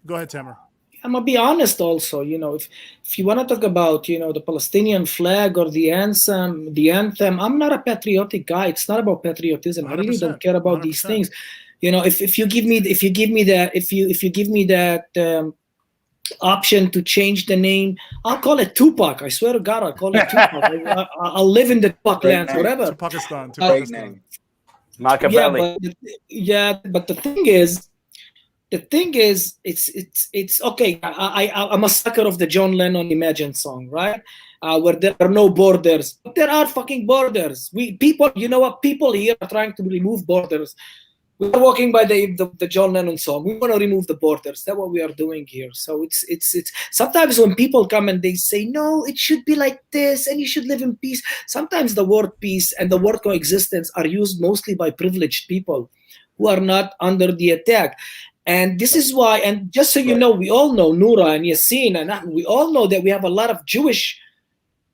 go ahead, Tamer. I'm gonna be honest also, if you want to talk about, the Palestinian flag or the anthem, I'm not a patriotic guy. It's not about patriotism. I really don't care about 100%. These things. If you give me that option to change the name, I'll call it Tupac. I swear to God, I'll call it Tupac. I'll live in the Tupac lands, whatever. To Pakistan. Machiavelli. But the thing is, it's okay. I'm a sucker of the John Lennon Imagine song, right? Where there are no borders, but there are fucking borders. People here are trying to remove borders. We're walking by the John Lennon song. We want to remove the borders. That's what we are doing here. So it's sometimes when people come and they say, no, it should be like this, and you should live in peace. Sometimes the word peace and the word coexistence are used mostly by privileged people who are not under the attack. And this is why, and just so you know, we all know Noura and Yassin, and we all know that we have a lot of Jewish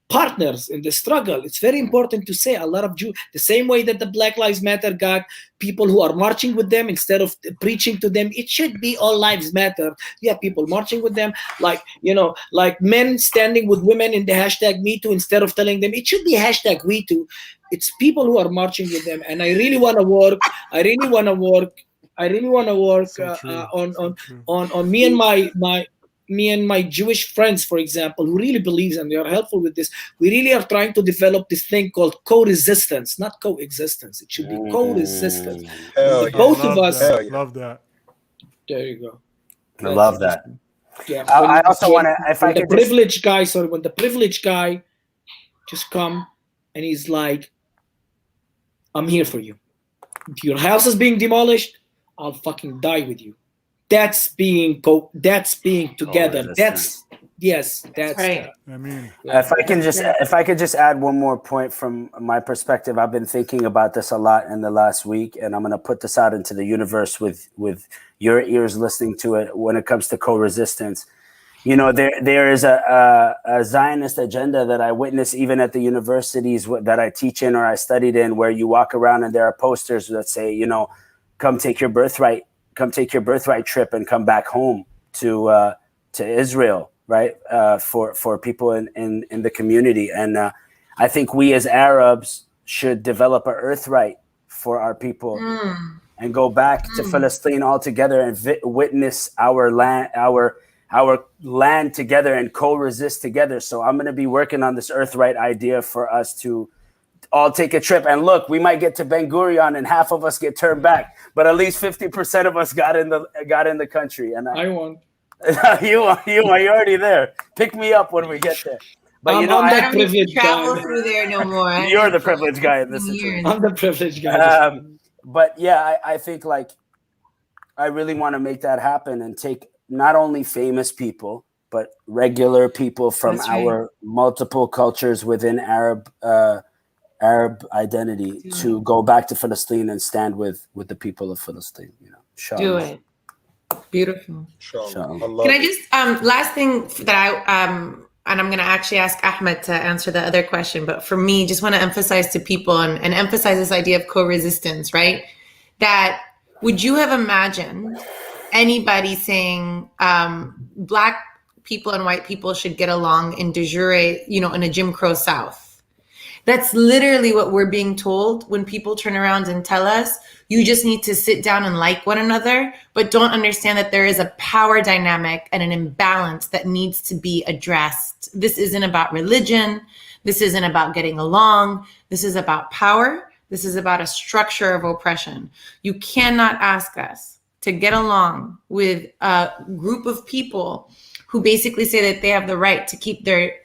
partners in the struggle. It's very important to say a lot of Jews, the same way that the Black Lives Matter got people who are marching with them instead of preaching to them. It should be all lives matter. You have people marching with them, like, like men standing with women in the hashtag Me Too instead of telling them it should be hashtag We Too. It's people who are marching with them, and I really want to work. I really want to work So true. on me and my Jewish friends, for example, who really believes and they are helpful with this. We really are trying to develop this thing called co-resistance, not coexistence. It should be co-resistance. Hell Both yeah. of us. That. Love that. There you go. I love that. Yeah. I also want to, if I the could privileged guy, sorry, when the privileged guy just come and he's like, I'm here for you. If your house is being demolished, I'll fucking die with you. That's being together. That's right. I mean, if I could just add one more point from my perspective. I've been thinking about this a lot in the last week, and I'm going to put this out into the universe with your ears listening to it. When it comes to co-resistance, there is a Zionist agenda that I witness even at the universities that I teach in or I studied in, where you walk around and there are posters that say, come take your birthright trip and come back home to Israel, right? For people in the community. And I think we as Arabs should develop an birthright for our people and go back to Palestine altogether and witness our land together and co-resist together. So I'm going to be working on this birthright idea for us to all take a trip. And look, we might get to Ben Gurion and half of us get turned back, but at least 50% of us got in the country. And I want. you're already there. Pick me up when we get there. But I'm I that don't need to privileged travel guy. through there no more. You're the privileged guy in this situation. I'm the privileged guy. But yeah, I think like I really want to make that happen and take not only famous people, but regular people from our multiple cultures within Arab identity to go back to Palestine and stand with the people of Palestine. Do it. Beautiful. Can I just last thing that I and I'm going to actually ask Ahmed to answer the other question, but for me, just want to emphasize to people and emphasize this idea of co-resistance, right? That would you have imagined anybody saying Black people and white people should get along in de jure, in a Jim Crow South? That's literally what we're being told when people turn around and tell us, you just need to sit down and like one another, but don't understand that there is a power dynamic and an imbalance that needs to be addressed. This isn't about religion. This isn't about getting along. This is about power. This is about a structure of oppression. You cannot ask us to get along with a group of people who basically say that they have the right to keep their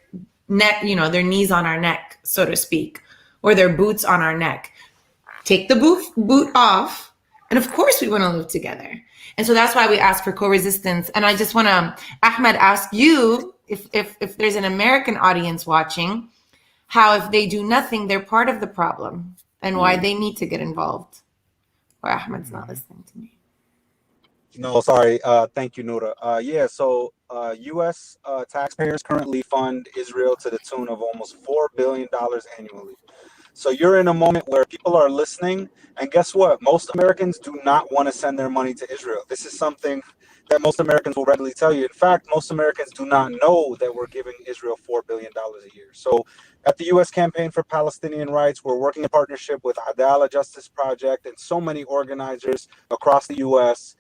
neck, their knees on our neck, so to speak, or their boots on our neck. Take the boot off. And of course we want to live together. And so that's why we ask for co-resistance. And I just want to, Ahmed, ask you, if there's an American audience watching, how if they do nothing, they're part of the problem and why they need to get involved. Or Ahmed's not listening to me. No, sorry. Thank you, Noura. So U.S. taxpayers currently fund Israel to the tune of almost $4 billion annually. So you're in a moment where people are listening, and guess what? Most Americans do not want to send their money to Israel. This is something that most Americans will readily tell you. In fact, most Americans do not know that we're giving Israel $4 billion a year. So at the U.S. Campaign for Palestinian Rights, we're working in partnership with Adala Justice Project and so many organizers across the U.S.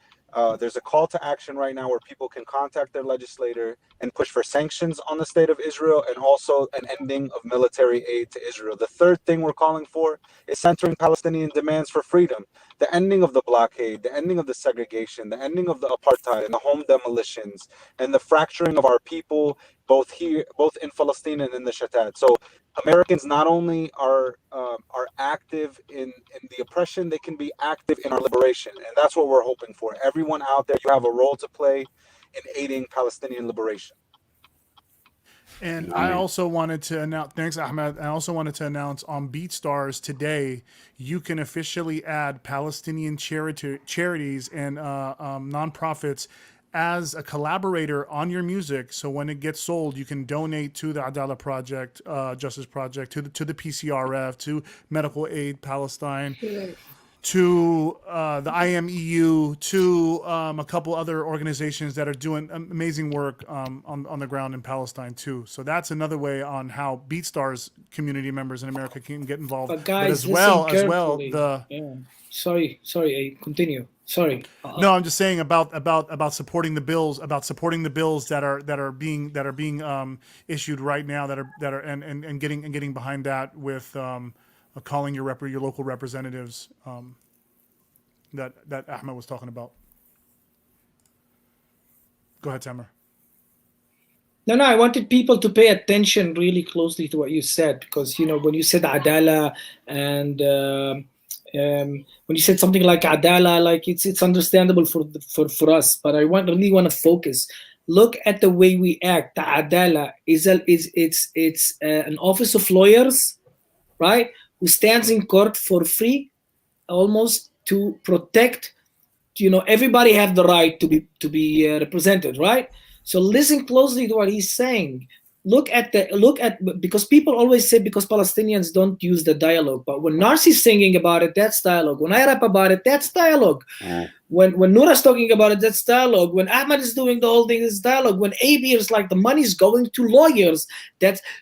There's a call to action right now where people can contact their legislator and push for sanctions on the state of Israel and also an ending of military aid to Israel. The third thing we're calling for is centering Palestinian demands for freedom, the ending of the blockade, the ending of the segregation, the ending of the apartheid and the home demolitions, and the fracturing of our people, both in Palestine and in the Shatat. So Americans not only are active in the oppression, they can be active in our liberation. And that's what we're hoping for. Everyone out there, you have a role to play in aiding Palestinian liberation. And I also wanted to announce, thanks, Ahmed. I also wanted to announce on BeatStars today, you can officially add Palestinian charities and nonprofits as a collaborator on your music. So when it gets sold, you can donate to the Adala Project, Justice Project, to the PCRF, to Medical Aid Palestine, to the IMEU, to a couple other organizations that are doing amazing work on the ground in Palestine too. So that's another way on how BeatStars community members in America can get involved. But guys, as well, sorry, continue. Sorry. No, I'm just saying about supporting the bills, that are being issued right now, that are and getting behind that with calling your local representatives that Ahmed was talking about. Go ahead, Tamer. No, I wanted people to pay attention really closely to what you said, because when you said Adala and when you said something like Adala, like it's understandable for us, but I really want to focus. Look at the way we act. The Adala is an office of lawyers, right? Who stands in court for free, almost to protect. Everybody have the right to be represented, right? So listen closely to what he's saying. Because people always say because Palestinians don't use the dialogue, but when Narcy's singing about it, that's dialogue. When I rap about it, that's dialogue. When Noura's talking about it, that's dialogue. When Ahmed is doing the whole thing, it's dialogue. When AB is like the money's going to lawyers,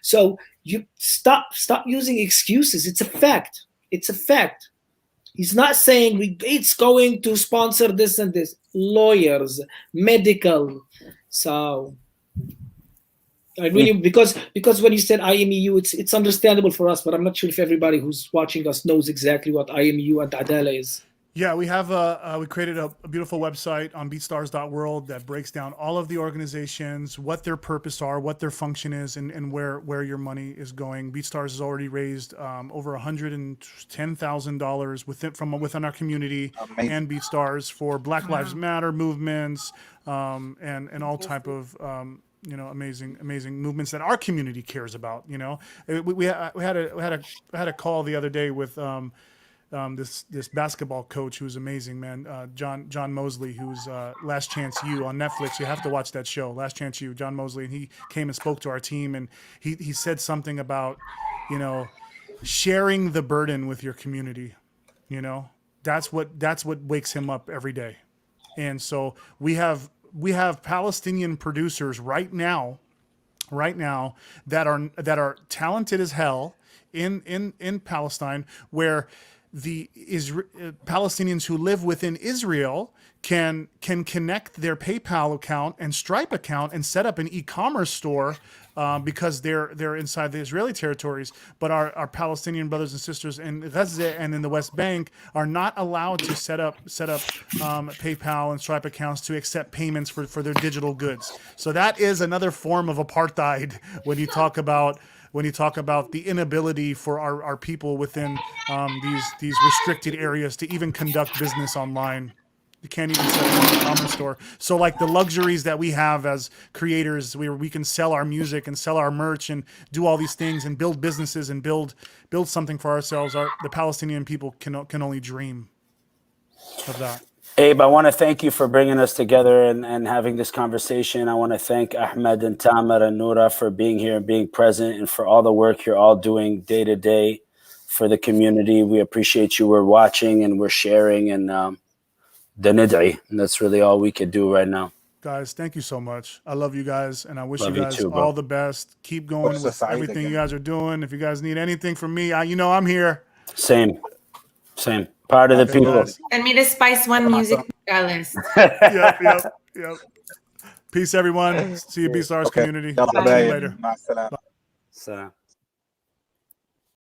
so you stop using excuses. It's a fact. It's a fact. He's not saying it's going to sponsor this and this. Lawyers, medical. So I really because when you said IMEU, it's understandable for us, but I'm not sure if everybody who's watching us knows exactly what IMEU and Adala is. Yeah, we have we created a beautiful website on beatstars.world that breaks down all of the organizations, what their purpose are, what their function is, and where your money is going. BeatStars has already raised over $110,000 within our community. Amazing. And BeatStars for Black Lives Matter movements and all type of amazing movements that our community cares about. We had a call the other day with this basketball coach who's amazing, man. John Mosley, who's Last Chance U on Netflix. You have to watch that show, Last Chance U. John Mosley, and he came and spoke to our team, and he said something about sharing the burden with your community. That's what wakes him up every day. And so we have Palestinian producers right now that are talented as hell in Palestine, where the Palestinians who live within Israel can connect their PayPal account and Stripe account and set up an e-commerce store because they're inside the Israeli territories. But our Palestinian brothers and sisters in Gaza and in the West Bank are not allowed to set up PayPal and Stripe accounts to accept payments for their digital goods. So that is another form of apartheid when you talk about the inability for our people within these restricted areas to even conduct business online. You can't even set up an e-commerce store. So like the luxuries that we have as creators, where we can sell our music and sell our merch and do all these things and build businesses and build something for ourselves, the Palestinian people can only dream of that. Abe, I want to thank you for bringing us together and having this conversation. I want to thank Ahmed and Tamer and Noura for being here and being present, and for all the work you're all doing day to day for the community. We appreciate you. We're watching and we're sharing, and the nid'i. And that's really all we could do right now. Guys, thank you so much. I love you guys, and I wish love you guys too, all the best. Keep going with everything you guys are doing. If you guys need anything from me, I'm here. Same. Part of the people. Send me the Spice One music list. Yep. Peace, everyone. See you, BeatStars community. See you later. Bye.